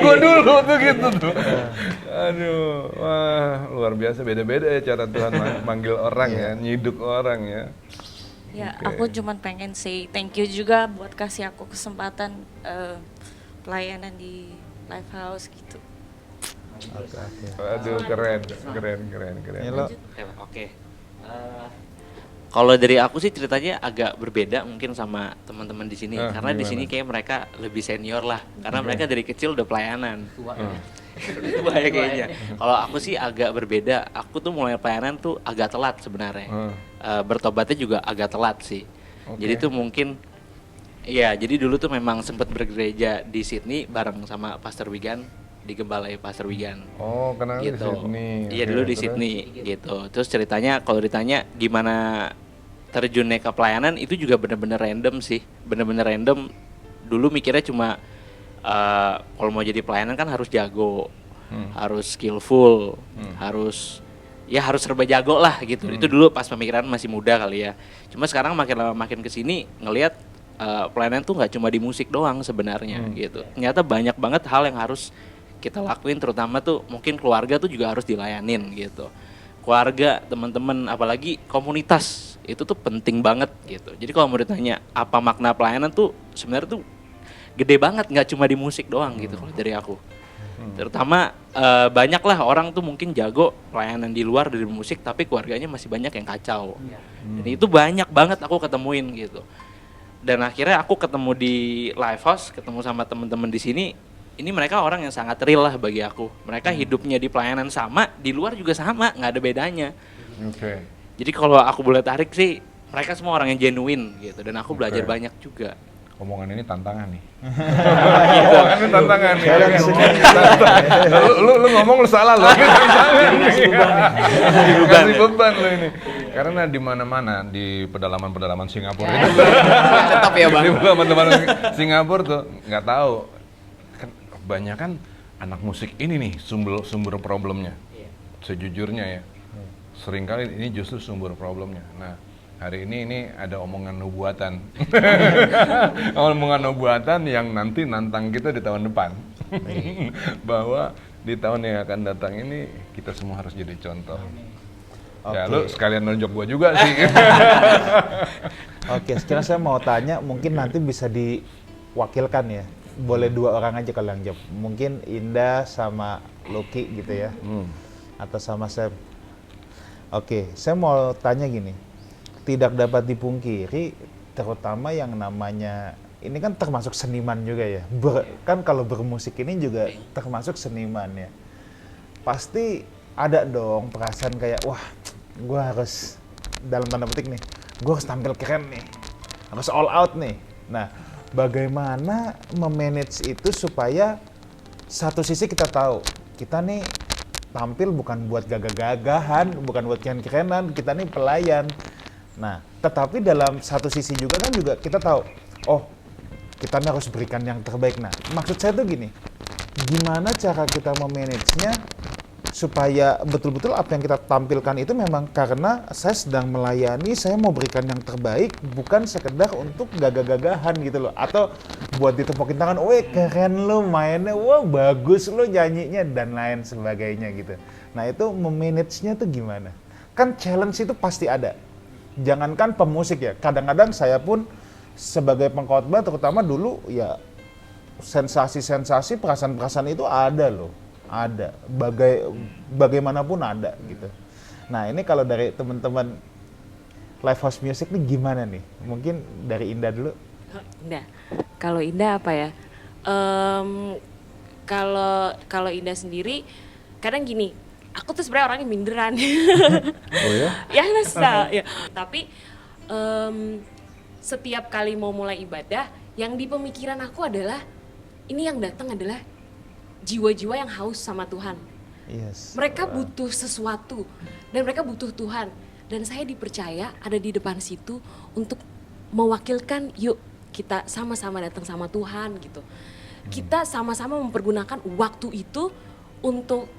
Gue dulu tuh gitu tuh. Aduh, wah luar biasa, beda-beda ya cara Tuhan manggil orang ya, nyiduk orang ya. Ya, Oke. aku cuman pengen say thank you juga buat kasih aku kesempatan pelayanan di Live House gitu. Aduh, keren. Ya, lo Oke. Kalau dari aku sih ceritanya agak berbeda mungkin sama teman-teman di sini, karena di gimana? sini kayak mereka lebih senior lah, karena mereka dari kecil udah pelayanan. Tua. Tua ya kayaknya. Kalau aku sih agak berbeda. Aku tuh mulai pelayanan tuh agak telat sebenarnya. Bertobatnya juga agak telat sih. Oke. Jadi tuh mungkin ya, jadi dulu tuh memang sempat bergereja di Sydney bareng sama Pastor Wigan, digembalai Pastor Wigan. Oh, kenal di Gitu. Sydney. Iya Oke, dulu di terus? Sydney gitu. Terus ceritanya kalau ditanya gimana terjunnya ke pelayanan, itu juga bener-bener random sih, bener-bener random. Dulu mikirnya cuma kalau mau jadi pelayanan kan harus jago, harus skillful, harus serba jago lah gitu. Itu dulu pas pemikiran masih muda kali ya. Cuma sekarang makin lama makin kesini ngelihat pelayanan tuh nggak cuma di musik doang sebenarnya gitu. Ternyata banyak banget hal yang harus kita lakuin, terutama tuh mungkin keluarga tuh juga harus dilayanin gitu. Keluarga, teman-teman, apalagi komunitas itu tuh penting banget gitu. Jadi kalau mau ditanya apa makna pelayanan tuh sebenarnya tuh gede banget, nggak cuma di musik doang gitu kalau dari aku. Terutama banyak lah orang tuh mungkin jago pelayanan di luar dari musik, tapi keluarganya masih banyak yang kacau. Dan itu banyak banget aku ketemuin gitu. Dan akhirnya aku ketemu di Live House, ketemu sama teman-teman di sini. Ini mereka orang yang sangat real lah bagi aku. Mereka hidupnya di pelayanan sama, di luar juga sama, nggak ada bedanya. Oke. Jadi kalau aku boleh tarik sih, mereka semua orang yang genuine gitu. Dan aku belajar Oke. banyak juga. Omongan ini tantangan nih. Omongan ini tantangan nih. Lu ngomong lu salah lo. Kasih beban lo ini. Karena di mana-mana di pedalaman-pedalaman Singapura itu Tetap ya, Bang. di pedalaman Singapura tuh nggak tahu. Kan kebanyakan anak musik ini nih sumber problemnya. Sejujurnya ya. Seringkali ini justru sumber problemnya. Nah, hari ini ada omongan nubuatan. Omongan nubuatan yang nanti nantang kita di tahun depan. Bahwa di tahun yang akan datang ini kita semua harus jadi contoh. Ya, Oke. lu sekalian nunjuk gua juga sih. Oke, sekarang saya mau tanya, mungkin nanti bisa diwakilkan ya. Boleh dua orang aja kalau yang jawab. Mungkin Indah sama Loki gitu ya. Atau sama Sam. Oke, saya mau tanya gini. Tidak dapat dipungkiri, terutama yang namanya, ini kan termasuk seniman juga ya. Kan kalau bermusik ini juga termasuk seniman ya. Pasti ada dong perasaan kayak, wah, gue harus, dalam tanda petik nih, gue harus tampil keren nih, harus all out nih. Nah, bagaimana memanage itu supaya satu sisi kita tahu, kita nih tampil bukan buat gagah-gagahan, bukan buat keren-kerenan, kita nih pelayan. Nah, tetapi dalam satu sisi juga kan juga kita tahu, oh, kita nih harus berikan yang terbaik. Nah, maksud saya tuh gini, gimana cara kita memanagenya supaya betul-betul apa yang kita tampilkan itu memang karena saya sedang melayani, saya mau berikan yang terbaik, bukan sekedar untuk gagah-gagahan gitu loh, atau buat ditepukin tangan, weh keren lo mainnya, wah bagus lo nyanyinya, dan lain sebagainya gitu. Nah itu memanagenya tuh gimana? Kan challenge itu pasti ada, jangankan pemusik ya, kadang-kadang saya pun sebagai pengkhotbah terutama dulu ya, sensasi-sensasi, perasaan-perasaan itu ada loh. Ada, bagaimanapun ada gitu. Nah ini kalau dari teman-teman Live House Music nih gimana nih? Mungkin dari Indah dulu. Indah, kalau Indah apa ya? Kalau Indah sendiri, kadang gini, aku tuh sebenarnya orangnya minderan. Oh ya? Ya nasta, ya. Tapi setiap kali mau mulai ibadah, yang di pemikiran aku adalah ini yang datang adalah jiwa-jiwa yang haus sama Tuhan. Yes. Mereka butuh sesuatu dan mereka butuh Tuhan. Dan saya dipercaya ada di depan situ untuk mewakilkan, yuk kita sama-sama datang sama Tuhan gitu. Kita sama-sama mempergunakan waktu itu untuk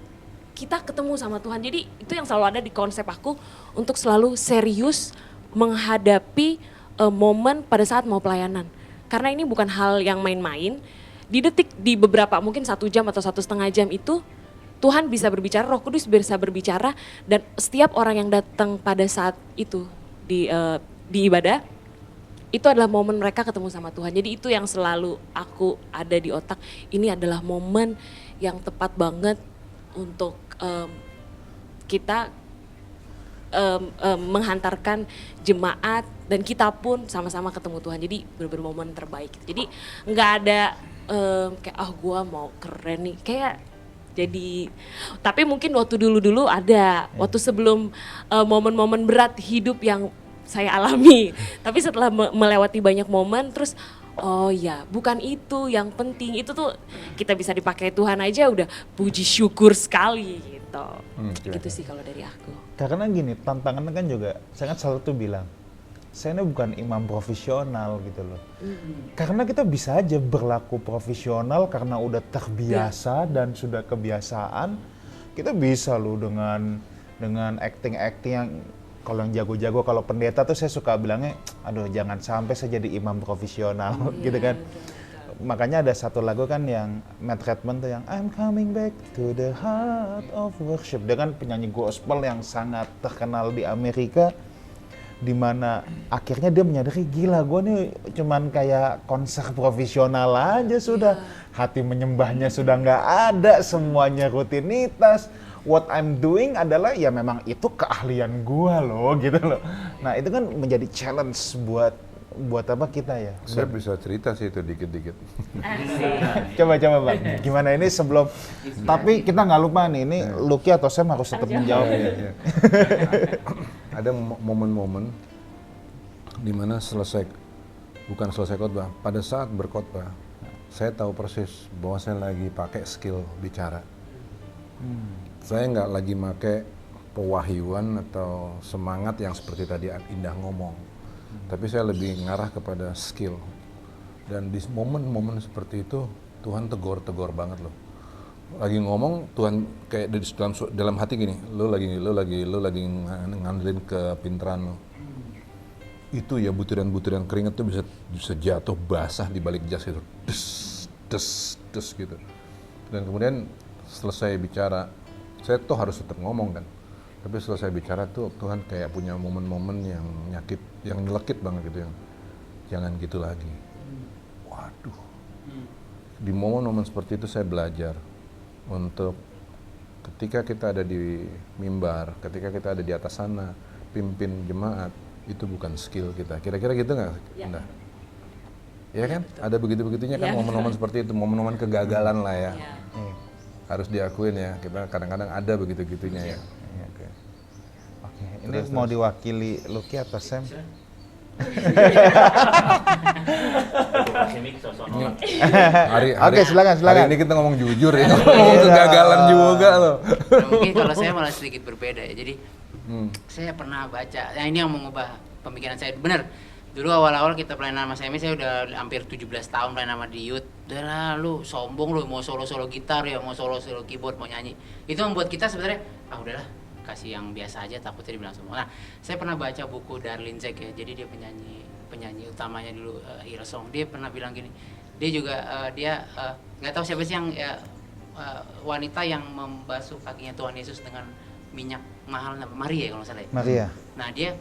kita ketemu sama Tuhan. Jadi itu yang selalu ada di konsep aku, untuk selalu serius menghadapi momen pada saat mau pelayanan. Karena ini bukan hal yang main-main. Di beberapa mungkin 1 jam atau 1,5 jam itu Tuhan bisa berbicara, Roh Kudus bisa berbicara, dan setiap orang yang datang pada saat itu di ibadah, itu adalah momen mereka ketemu sama Tuhan. Jadi itu yang selalu aku ada di otak, ini adalah momen yang tepat banget untuk kita menghantarkan jemaat dan kita pun sama-sama ketemu Tuhan. Jadi bener-bener momen terbaik. Jadi nggak ada kayak gua mau keren nih, kayak jadi, tapi mungkin waktu dulu ada, waktu sebelum momen-momen berat hidup yang saya alami. Tapi setelah melewati banyak momen, terus oh ya bukan itu yang penting, itu tuh kita bisa dipakai Tuhan aja udah puji syukur sekali gitu. Gitu sih kalau dari aku. Karena gini, tantangannya kan juga, saya kan selalu tuh bilang, saya ini bukan imam profesional gitu loh. Karena kita bisa aja berlaku profesional karena udah terbiasa dan sudah kebiasaan. Kita bisa loh dengan acting yang, kalau yang jago-jago, kalau pendeta tuh saya suka bilangnya, aduh jangan sampai saya jadi imam profesional gitu kan. Makanya ada satu lagu kan yang Matt Redman tuh yang I'm coming back to the heart of worship. Dia kan penyanyi gospel yang sangat terkenal di Amerika, dimana akhirnya dia menyadari, gila gue nih cuman kayak konser profesional aja sudah, hati menyembahnya sudah nggak ada, semuanya rutinitas. What I'm doing adalah ya memang itu keahlian gue loh gitu loh. Nah itu kan menjadi challenge buat apa kita ya. Saya bisa cerita sih itu dikit-dikit. Coba Bang, gimana ini sebelum, tapi kita nggak lupa nih, ini Lucky atau Sam harus tetap menjawab ya. Ada momen-momen di mana bukan selesai khotbah, pada saat berkhotbah, saya tahu persis bahwa saya lagi pakai skill bicara. Saya nggak lagi pakai pewahyuan atau semangat yang seperti tadi Indah ngomong, tapi saya lebih ngarah kepada skill. Dan di momen-momen seperti itu Tuhan tegur banget loh. Lagi ngomong Tuhan kayak dalam hati gini, lo lagi ngandelin kepintaran lo. Itu ya butiran-butiran keringat tuh bisa jatuh basah di balik jas itu, des gitu. Dan kemudian selesai bicara, saya tuh harus tetap ngomong kan. Tapi selesai bicara tuh Tuhan kayak punya momen-momen yang nyakit, yang nyelekit banget gitu, yang jangan gitu lagi. Waduh. Di momen-momen seperti itu saya belajar untuk ketika kita ada di mimbar, ketika kita ada di atas sana, pimpin jemaat, itu bukan skill kita. Kira-kira gitu nggak? Ya. Ya kan? Betul. Ada begitu-begitunya kan momen-momen seperti itu, momen-momen kegagalan lah ya. Harus diakuin ya, kita kadang-kadang ada begitu-gitunya ya. Oke. Ini mau diwakili Lucky atau Sam? Oke, silakan. Hari ini kita ngomong jujur ya, ngomong kegagalan juga loh. Mungkin kalau saya malah sedikit berbeda ya. Jadi saya pernah baca, nah ini yang mengubah pemikiran saya. Benar, dulu awal-awal kita pelayanan sama saya udah hampir 17 tahun pelayanan sama di youth. Udah lah, lu sombong lu, mau solo-solo gitar ya, mau solo-solo keyboard, mau nyanyi. Itu membuat kita sebenarnya, udahlah, kasih yang biasa aja, takutnya dibilang sombong. Nah, saya pernah baca buku Darlene Zschech ya, jadi dia penyanyi utamanya dulu Hillsong. Dia pernah bilang gini, dia juga nggak tahu siapa sih yang wanita yang membasuh kakinya Tuhan Yesus dengan minyak mahal, Maria kalau nggak salah ya. Maria. Nah dia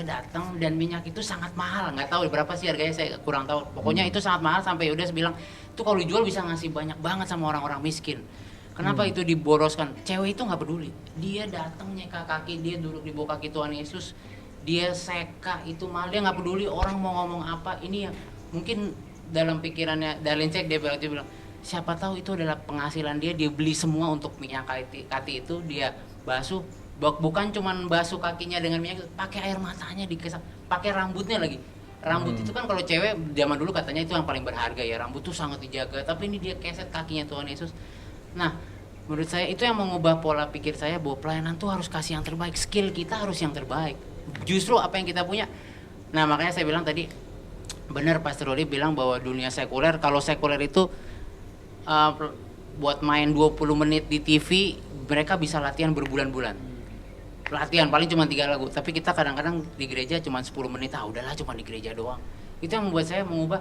datang dan minyak itu sangat mahal, nggak tahu berapa sih harganya, saya kurang tahu. Pokoknya itu sangat mahal sampai udah bilang itu kalau dijual bisa ngasih banyak banget sama orang-orang miskin. Kenapa itu diboroskan? Cewek itu nggak peduli. Dia datang nyeka kaki, dia duduk di bawah kaki Tuhan Yesus, dia seka itu mahal, dia nggak peduli orang mau ngomong apa. Ini yang mungkin dalam pikirannya Darlene Zschech, dia bilang siapa tahu itu adalah penghasilan dia beli semua untuk minyak kaki itu, dia basuh, bukan cuman basuh kakinya dengan minyak, pakai air matanya dikesap, pakai rambutnya lagi. Rambut itu kan kalau cewek zaman dulu katanya itu yang paling berharga ya, rambut tuh sangat dijaga, tapi ini dia keset kakinya Tuhan Yesus. Nah, menurut saya itu yang mengubah pola pikir saya bahwa pelayanan tuh harus kasih yang terbaik, skill kita harus yang terbaik. Justru apa yang kita punya. Nah, makanya saya bilang tadi benar Pastor Rodi bilang bahwa dunia sekuler, kalau sekuler itu buat main 20 menit di TV, mereka bisa latihan berbulan-bulan. Latihan paling cuma 3 lagu, tapi kita kadang-kadang di gereja cuma 10 menit, udahlah cuma di gereja doang. Itu yang membuat saya mengubah,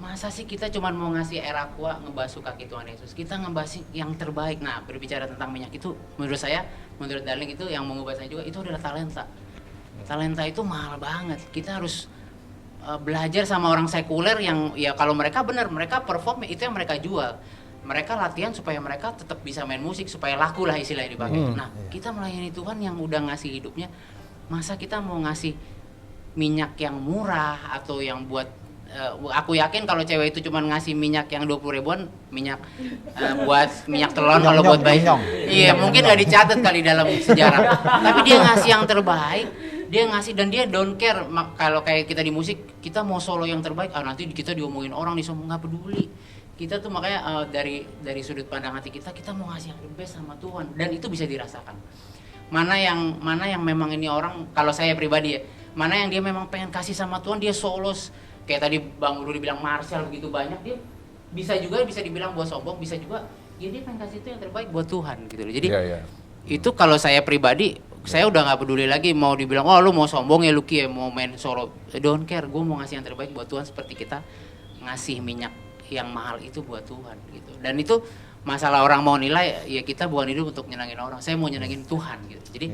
masa sih kita cuma mau ngasih air aqua, ngebasuh kaki Tuhan Yesus, kita ngebasuh yang terbaik. Nah, berbicara tentang minyak itu, menurut saya, menurut Darling itu yang mengubah saya juga, itu adalah talenta. Talenta itu mahal banget, kita harus belajar sama orang sekuler yang, ya kalau mereka benar, mereka perform, itu yang mereka jual. Mereka latihan supaya mereka tetap bisa main musik, supaya laku lah istilahnya dipakai. Nah, kita melayani Tuhan yang udah ngasih hidupnya, masa kita mau ngasih minyak yang murah atau yang buat aku yakin kalau cewek itu cuma ngasih minyak yang 20 ribuan, minyak buat minyak telon kalau buat bayi. Iya, mungkin nggak dicatat kali dalam sejarah. Tapi dia ngasih yang terbaik, dia ngasih dan dia don't care. Kalau kayak kita di musik, kita mau solo yang terbaik, nanti kita diomongin orang, disombong, nggak peduli. Kita tuh makanya dari sudut pandang hati kita mau ngasih yang the best sama Tuhan, dan itu bisa dirasakan. Mana yang memang ini orang, kalau saya pribadi ya, mana yang dia memang pengen kasih sama Tuhan, dia solos. Kayak tadi Bang Rudi bilang Marshall begitu banyak, dia bisa dibilang buat sombong, bisa juga ya dia pengen kasih itu yang terbaik buat Tuhan gitu loh. Jadi itu kalau saya pribadi, saya udah nggak peduli lagi mau dibilang lu mau sombong ya Lucky ya, mau main solo, don't care, gue mau ngasih yang terbaik buat Tuhan, seperti kita ngasih minyak yang mahal itu buat Tuhan gitu. Dan itu masalah orang mau nilai, ya kita bukan hidup untuk nyenangin orang, saya mau nyenangin Tuhan gitu. Jadi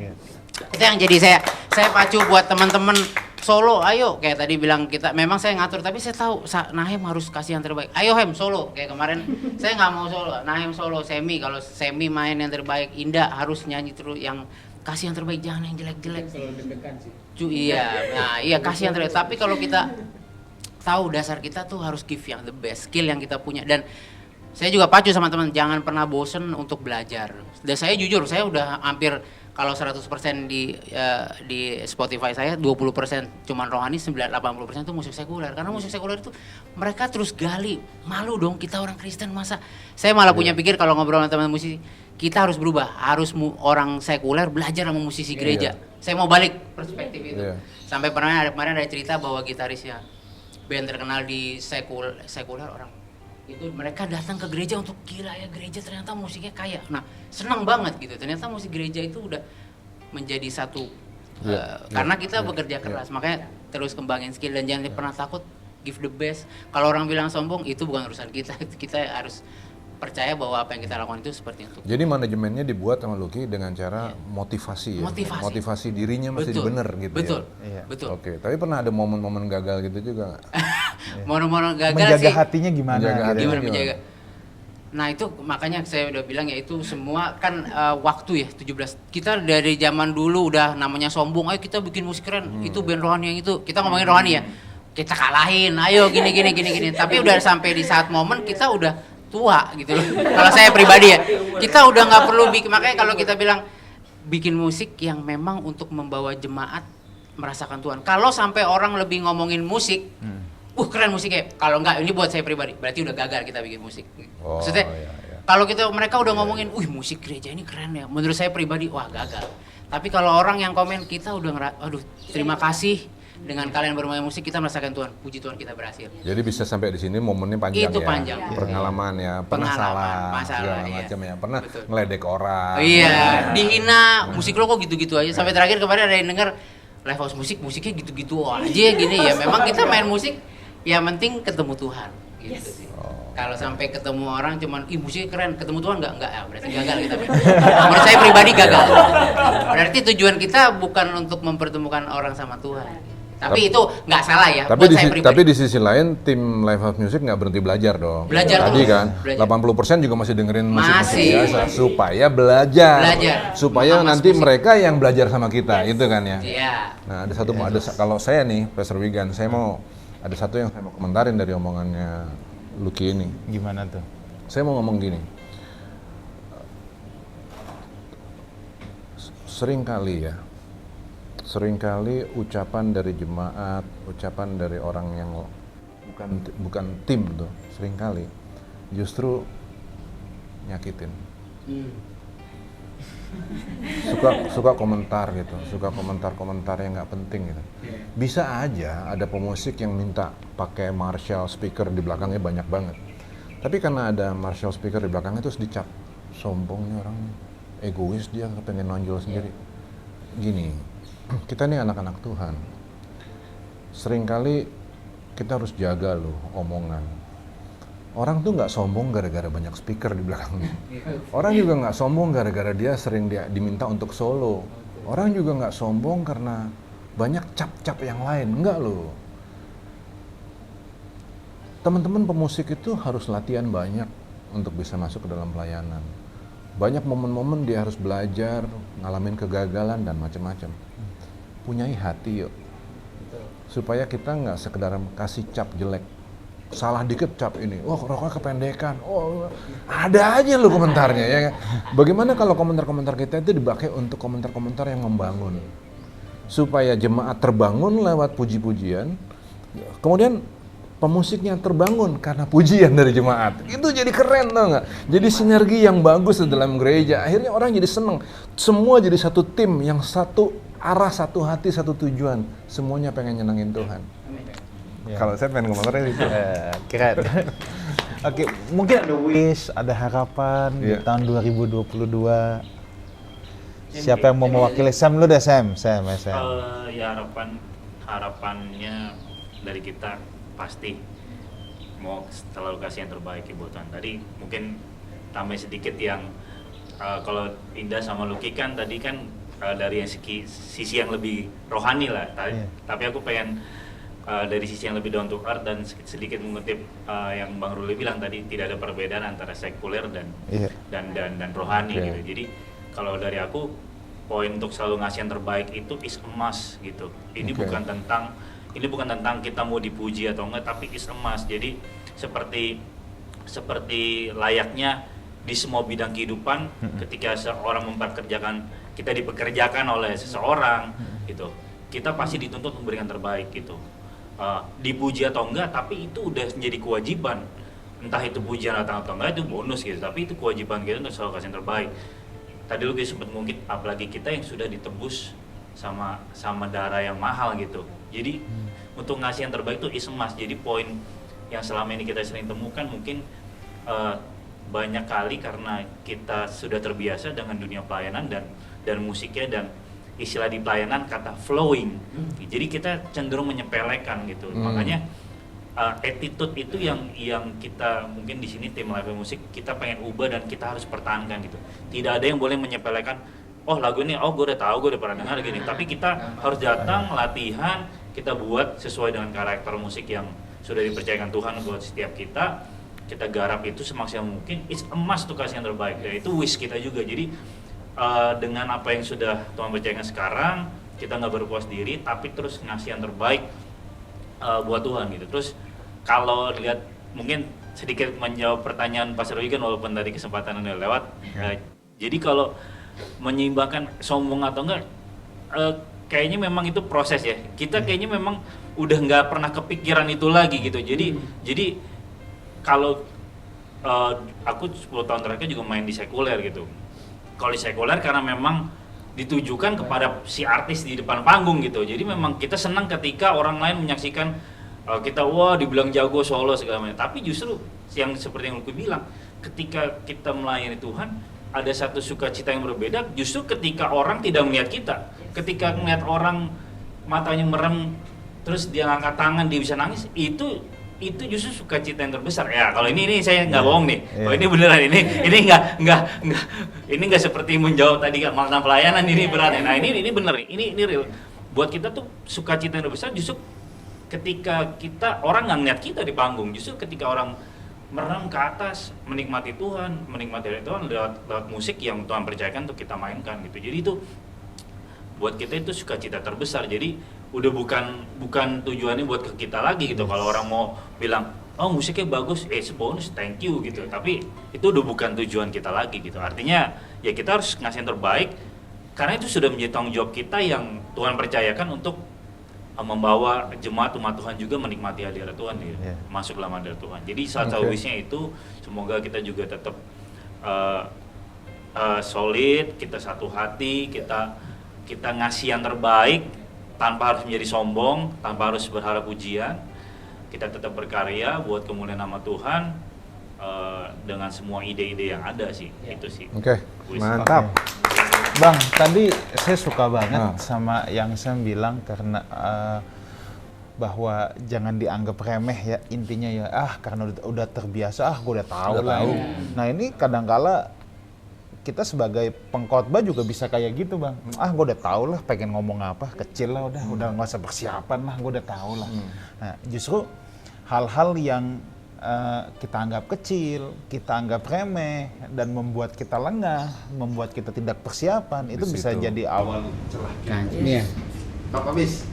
itu yang jadi saya pacu buat teman-teman solo, ayo kayak tadi bilang kita memang saya ngatur, tapi saya tahu Nahem harus kasih yang terbaik. Ayo Hem solo, kayak kemarin saya nggak mau solo, Nahem solo, Semi kalau Semi main yang terbaik, Indah harus nyanyi terus yang kasih yang terbaik, jangan yang jelek-jelek. Selalu deg-degan sih. Iya kasih yang terbaik. Tapi kalau kita tahu dasar kita tuh harus give yang the best, skill yang kita punya. Dan saya juga pacu sama teman, jangan pernah bosen untuk belajar. Dan saya jujur, saya udah hampir kalau 100% di Spotify saya 20% cuman rohani, 80% itu musik sekuler. Karena musik sekuler itu mereka terus gali, malu dong kita orang Kristen masa. Saya malah punya pikir kalau ngobrol sama teman musisi, kita harus berubah, harus orang sekuler belajar sama musisi gereja. Saya mau balik perspektif itu. Sampai kemarin ada cerita bahwa gitarisnya band terkenal di sekuler orang itu, mereka datang ke gereja untuk gila ya gereja ternyata musiknya kaya. Nah senang banget gitu, ternyata musik gereja itu udah menjadi satu karena kita bekerja keras. Makanya terus kembangin skill dan jangan pernah takut give the best. Kalau orang bilang sombong itu bukan urusan kita, kita harus percaya bahwa apa yang kita lakukan itu seperti itu. Jadi manajemennya dibuat sama Lucky dengan cara motivasi ya. Motivasi dirinya mesti bener gitu. Betul. Ya. Betul. Oke, tapi pernah ada momen-momen gagal gitu juga nggak? Momen-momen gagal menjaga sih. Hatinya gimana? Gimana menjaga? Nah itu makanya saya udah bilang ya, itu semua kan waktu ya 17. Kita dari zaman dulu udah namanya sombong, ayo kita bikin musik keren, itu band rohani yang itu. Kita ngomongin rohani ya, kita kalahin, ayo gini. Tapi udah sampai di saat momen kita udah tua gitu loh. Kalau saya pribadi ya, kita udah nggak perlu bikin. Makanya kalau kita bilang bikin musik yang memang untuk membawa jemaat merasakan Tuhan. Kalau sampai orang lebih ngomongin musik, keren musiknya. Kalau enggak, ini buat saya pribadi, berarti udah gagal kita bikin musik. Maksudnya, kalau mereka udah ngomongin, musik gereja ini keren ya. Menurut saya pribadi, wah gagal. Tapi kalau orang yang komen, kita udah terima kasih. Dengan kalian bermain musik kita merasakan Tuhan, puji Tuhan kita berhasil. Jadi bisa sampai di sini momennya panjang itu ya. Panjang. Pengalaman ya, pernah salah segala macam ya, pernah ngeledek orang. Iya, dihina, musik lo kok gitu-gitu aja. Sampai terakhir kemarin ada yang denger live house musiknya gitu-gitu aja gini ya. Memang kita main musik yang penting ketemu Tuhan gitu sih. Kalau sampai ketemu orang cuman musiknya keren, ketemu Tuhan enggak ya, berarti gagal kita. Menurut saya pribadi gagal. Berarti tujuan kita bukan untuk mempertemukan orang sama Tuhan. Tapi itu nggak salah ya. Tapi di sisi lain tim Live House Music nggak berhenti belajar dong. Belajar tadi terus. kan, belajar. 80% juga masih dengerin musik biasa supaya belajar. Supaya nanti mereka yang belajar sama kita, itu kan ya. Iya. Nah, ada kalau saya nih, Pastor Wigan, ada satu yang saya mau komentarin dari omongannya Lucky ini. Gimana tuh? Saya mau ngomong gini. Sering kali ya, seringkali ucapan dari jemaat, ucapan dari orang yang bukan tim tuh, seringkali justru nyakitin. Suka komentar gitu, suka komentar yang nggak penting gitu. Bisa aja ada pemusik yang minta pakai Marshall speaker di belakangnya banyak banget, tapi karena ada Marshall speaker di belakangnya terus dicap sombong nih orang, egois dia pengen nonjol sendiri. Gini, kita nih anak-anak Tuhan, seringkali kita harus jaga loh omongan. Orang tuh nggak sombong gara-gara banyak speaker di belakangnya. Orang juga nggak sombong gara-gara dia sering diminta untuk solo. Orang juga nggak sombong karena banyak cap-cap yang lain. Enggak loh. Teman-teman pemusik itu harus latihan banyak untuk bisa masuk ke dalam pelayanan. Banyak momen-momen dia harus belajar, ngalamin kegagalan dan macam-macam. Punyai hati yuk. Supaya kita nggak sekedar kasih cap jelek. Salah dikit cap ini, rokoknya kependekan, ada aja lo komentarnya ya kan. Bagaimana kalau komentar-komentar kita itu dipakai untuk komentar-komentar yang membangun, supaya jemaat terbangun lewat puji-pujian, kemudian pemusiknya terbangun karena pujian dari jemaat. Itu jadi keren tau nggak? Jadi sinergi yang bagus di dalam gereja. Akhirnya orang jadi seneng, semua jadi satu tim yang satu arah, satu hati, satu tujuan. Semuanya pengen nyenengin Tuhan. Ya. Kalau saya pengen komentarnya itu. Keren. Oke, mungkin ada wish, ada harapan di tahun 2022. Siapa yang mau mewakili? Sam lu deh, Sam. Ya harapannya dari kita pasti mau selalu kasih yang terbaik buat Tuhan. Tadi mungkin tambah sedikit yang kalau Indah sama Lucky kan tadi kan dari yang sisi yang lebih rohani lah. Tapi aku pengen dari sisi yang lebih down to earth dan sedikit mengutip yang Bang Ruli bilang tadi, tidak ada perbedaan antara sekuler dan rohani gitu. Jadi kalau dari aku poin untuk selalu ngasih yang terbaik itu is a must gitu. Ini bukan tentang kita mau dipuji atau enggak, tapi is a must. Jadi seperti layaknya di semua bidang kehidupan, ketika seorang kita dipekerjakan oleh seseorang gitu, kita pasti dituntut memberikan terbaik gitu. Dipuji atau enggak, tapi itu udah menjadi kewajiban. Entah itu pujian atau enggak, itu bonus gitu, tapi itu kewajiban kita untuk selalu kasih yang terbaik. Tadi lu sempat mungkin, apalagi kita yang sudah ditebus sama darah yang mahal gitu. Jadi untuk ngasih yang terbaik itu is a must. Jadi poin yang selama ini kita sering temukan mungkin banyak kali karena kita sudah terbiasa dengan dunia pelayanan dan musiknya dan istilah di pelayanan kata flowing. Jadi kita cenderung menyepelekan gitu. Makanya attitude itu yang kita mungkin di sini tim live musik kita pengen ubah dan kita harus pertahankan gitu. Tidak ada yang boleh menyepelekan, lagu ini gue udah tahu, gue udah pernah dengar gini. Tapi kita harus datang, latihan, kita buat sesuai dengan karakter musik yang sudah dipercayakan Tuhan buat setiap kita. Kita garap itu semaksimal mungkin. It's a must tuh kasih yang terbaik. Dan itu wish kita juga. Jadi dengan apa yang sudah Tuhan percayakan sekarang, kita nggak berpuas diri, tapi terus ngasih yang terbaik buat Tuhan gitu. Terus kalau lihat mungkin sedikit menjawab pertanyaan Pastor Roy kan, walaupun tadi kesempatan udah lewat. Jadi kalau menyeimbangkan sombong atau enggak, kayaknya memang itu proses ya. Kita kayaknya memang udah nggak pernah kepikiran itu lagi gitu. Jadi kalau aku 10 tahun terakhir juga main di sekuler gitu. Kalau di sekuler karena memang ditujukan kepada si artis di depan panggung gitu. Jadi memang kita senang ketika orang lain menyaksikan kita dibilang jago solo segala macam. Tapi justru yang seperti yang Lucky bilang, ketika kita melayani Tuhan ada satu sukacita yang berbeda justru ketika orang tidak melihat kita. Ketika melihat orang matanya merem terus dia ngangkat tangan, dia bisa nangis, itu justru sukacita yang terbesar ya. Kalau ini saya nggak bohong nih. Kalau ini beneran, ini nggak seperti menjawab tadi kan makna pelayanan ini berat. Nah ini bener, ini real. Buat kita tuh sukacita yang terbesar justru ketika orang nggak ngeliat kita di panggung, justru ketika orang merem ke atas menikmati Tuhan lewat musik yang Tuhan percayakan untuk kita mainkan gitu. Jadi itu buat kita itu sukacita terbesar. Jadi udah bukan tujuannya buat ke kita lagi gitu. Kalau orang mau bilang musiknya bagus, bonus, thank you gitu. Tapi itu udah bukan tujuan kita lagi gitu. Artinya ya kita harus ngasih yang terbaik Karena itu sudah menjadi tanggung jawab kita yang Tuhan percayakan untuk membawa jemaat umat Tuhan juga menikmati hadirat Tuhan, masuk dalam hadirat Tuhan. Jadi salah satu wishnya itu semoga kita juga tetap solid, kita satu hati, kita ngasih yang terbaik tanpa harus menjadi sombong, tanpa harus berharap pujian. Kita tetap berkarya buat kemuliaan nama Tuhan dengan semua ide-ide yang ada sih. Itu sih. Oke, mantap. Bang, tadi saya suka banget sama yang Sam bilang karena bahwa jangan dianggap remeh ya, intinya ya karena udah terbiasa, gue udah tahu lah. Nah ini kadangkala kita sebagai pengkhotbah juga bisa kayak gitu Bang. Gue udah tahu lah pengen ngomong apa, kecil lah udah nggak usah persiapan lah, gue udah tahu lah. Nah justru hal-hal yang kita anggap kecil, kita anggap remeh, dan membuat kita lengah, membuat kita tidak persiapan, itu bisa jadi awal celah. Iya. Pak Bis,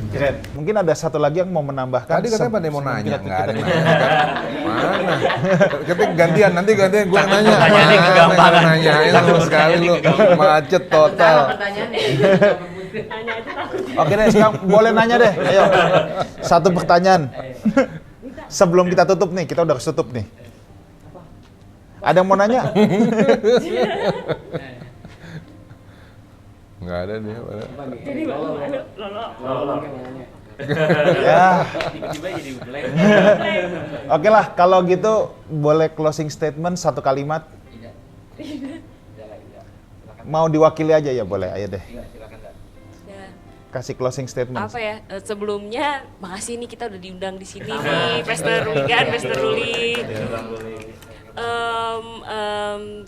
keren. Mungkin ada satu lagi yang mau menambahkan. Tadi katanya pada mau nanya, nggak ada yang nanya. Mana? Ketika gantian, nanti gantian gue nanya. Pertanyaannya kegampangan. Nanyain sama sekali lu, macet total. Oke deh, sekarang boleh nanya deh. Ayo, satu pertanyaan. Sebelum kita tutup nih, kita udah tutup nih. Ada yang mau nanya? Nggak ada dia. Jadi Lolo. Ya. Oke lah, kalau gitu boleh closing statement satu kalimat. Mau diwakili aja ya boleh, ayo deh. Kasih closing statement. Apa ya, sebelumnya makasih nih kita udah diundang di sini nih, Pastor Ruli kan, Pastor Ruli.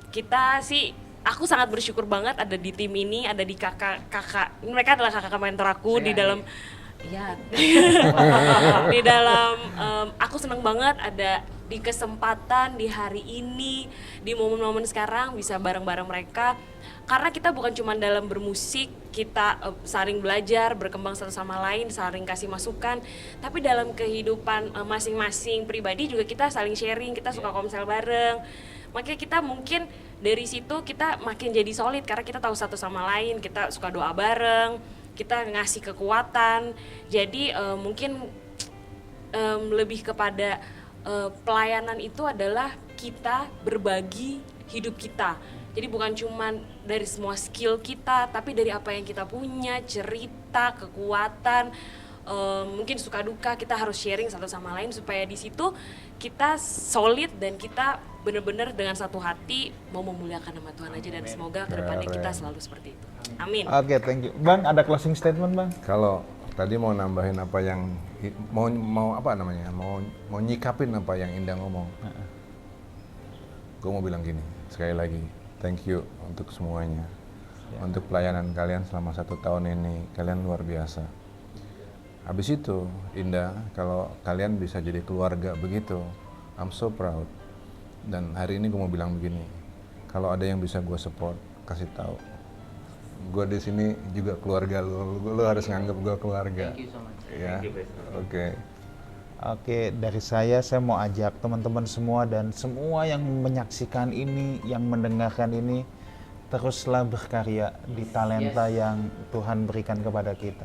Kita sih, aku sangat bersyukur banget ada di tim ini, ada di kakak, mereka adalah kakak mentor aku di dalam, di dalam, aku senang banget ada di kesempatan di hari ini, di momen-momen sekarang bisa bareng-bareng mereka. Karena kita bukan cuma dalam bermusik, kita saling belajar, berkembang satu sama lain, saling kasih masukan, tapi dalam kehidupan masing-masing pribadi juga kita saling sharing, kita suka komsel bareng. Makanya kita mungkin dari situ kita makin jadi solid karena kita tahu satu sama lain, kita suka doa bareng, kita ngasih kekuatan. Jadi mungkin lebih kepada pelayanan itu adalah kita berbagi hidup kita. Jadi bukan cuma dari semua skill kita, tapi dari apa yang kita punya, cerita, kekuatan, mungkin suka duka kita harus sharing satu sama lain supaya di situ kita solid dan kita benar-benar dengan satu hati mau memuliakan nama Tuhan aja, dan semoga kedepannya kita selalu seperti itu. Amin. Oke, thank you. Bang, ada closing statement Bang? Kalau tadi mau nambahin apa yang mau apa namanya? Mau nyikapin apa yang Indah ngomong. Gue mau bilang gini, sekali lagi. Thank you untuk semuanya, untuk pelayanan kalian selama 1 tahun ini, kalian luar biasa. Habis itu, Indah, kalau kalian bisa jadi keluarga begitu, I'm so proud. Dan hari ini gue mau bilang begini, kalau ada yang bisa gue support, kasih tahu. Gue di sini juga keluarga lu harus nganggap gue keluarga. Thank you so much. Ya, oke. Oke, dari saya mau ajak teman-teman semua dan semua yang menyaksikan ini, yang mendengarkan ini, teruslah berkarya di talenta yang Tuhan berikan kepada kita.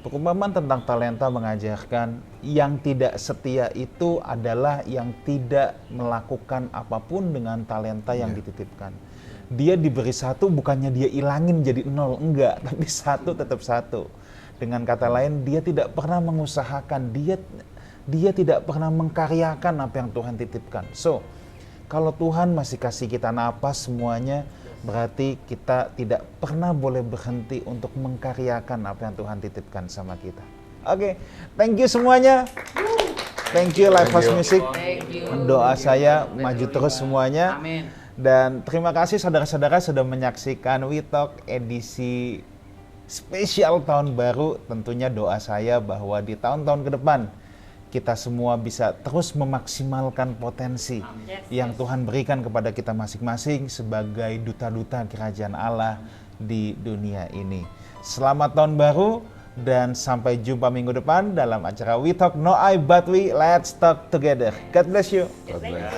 Perumpamaan tentang talenta mengajarkan yang tidak setia itu adalah yang tidak melakukan apapun dengan talenta yang dititipkan. Dia diberi 1, bukannya dia ilangin jadi 0, enggak, tapi 1 tetap 1. Dengan kata lain, dia tidak pernah mengusahakan, dia tidak pernah mengkaryakan apa yang Tuhan titipkan. So, kalau Tuhan masih kasih kita napas semuanya, berarti kita tidak pernah boleh berhenti untuk mengkaryakan apa yang Tuhan titipkan sama kita. Oke, thank you semuanya. Thank you Lifehouse Music. Doa saya maju terus semuanya. Amin. Dan terima kasih saudara-saudara sudah menyaksikan We Talk edisi spesial tahun baru. Tentunya doa saya bahwa di tahun-tahun ke depan kita semua bisa terus memaksimalkan potensi yang Tuhan berikan kepada kita masing-masing sebagai duta-duta kerajaan Allah di dunia ini. Selamat tahun baru dan sampai jumpa minggu depan dalam acara We Talk No I But We. Let's talk together. God bless you. God bless.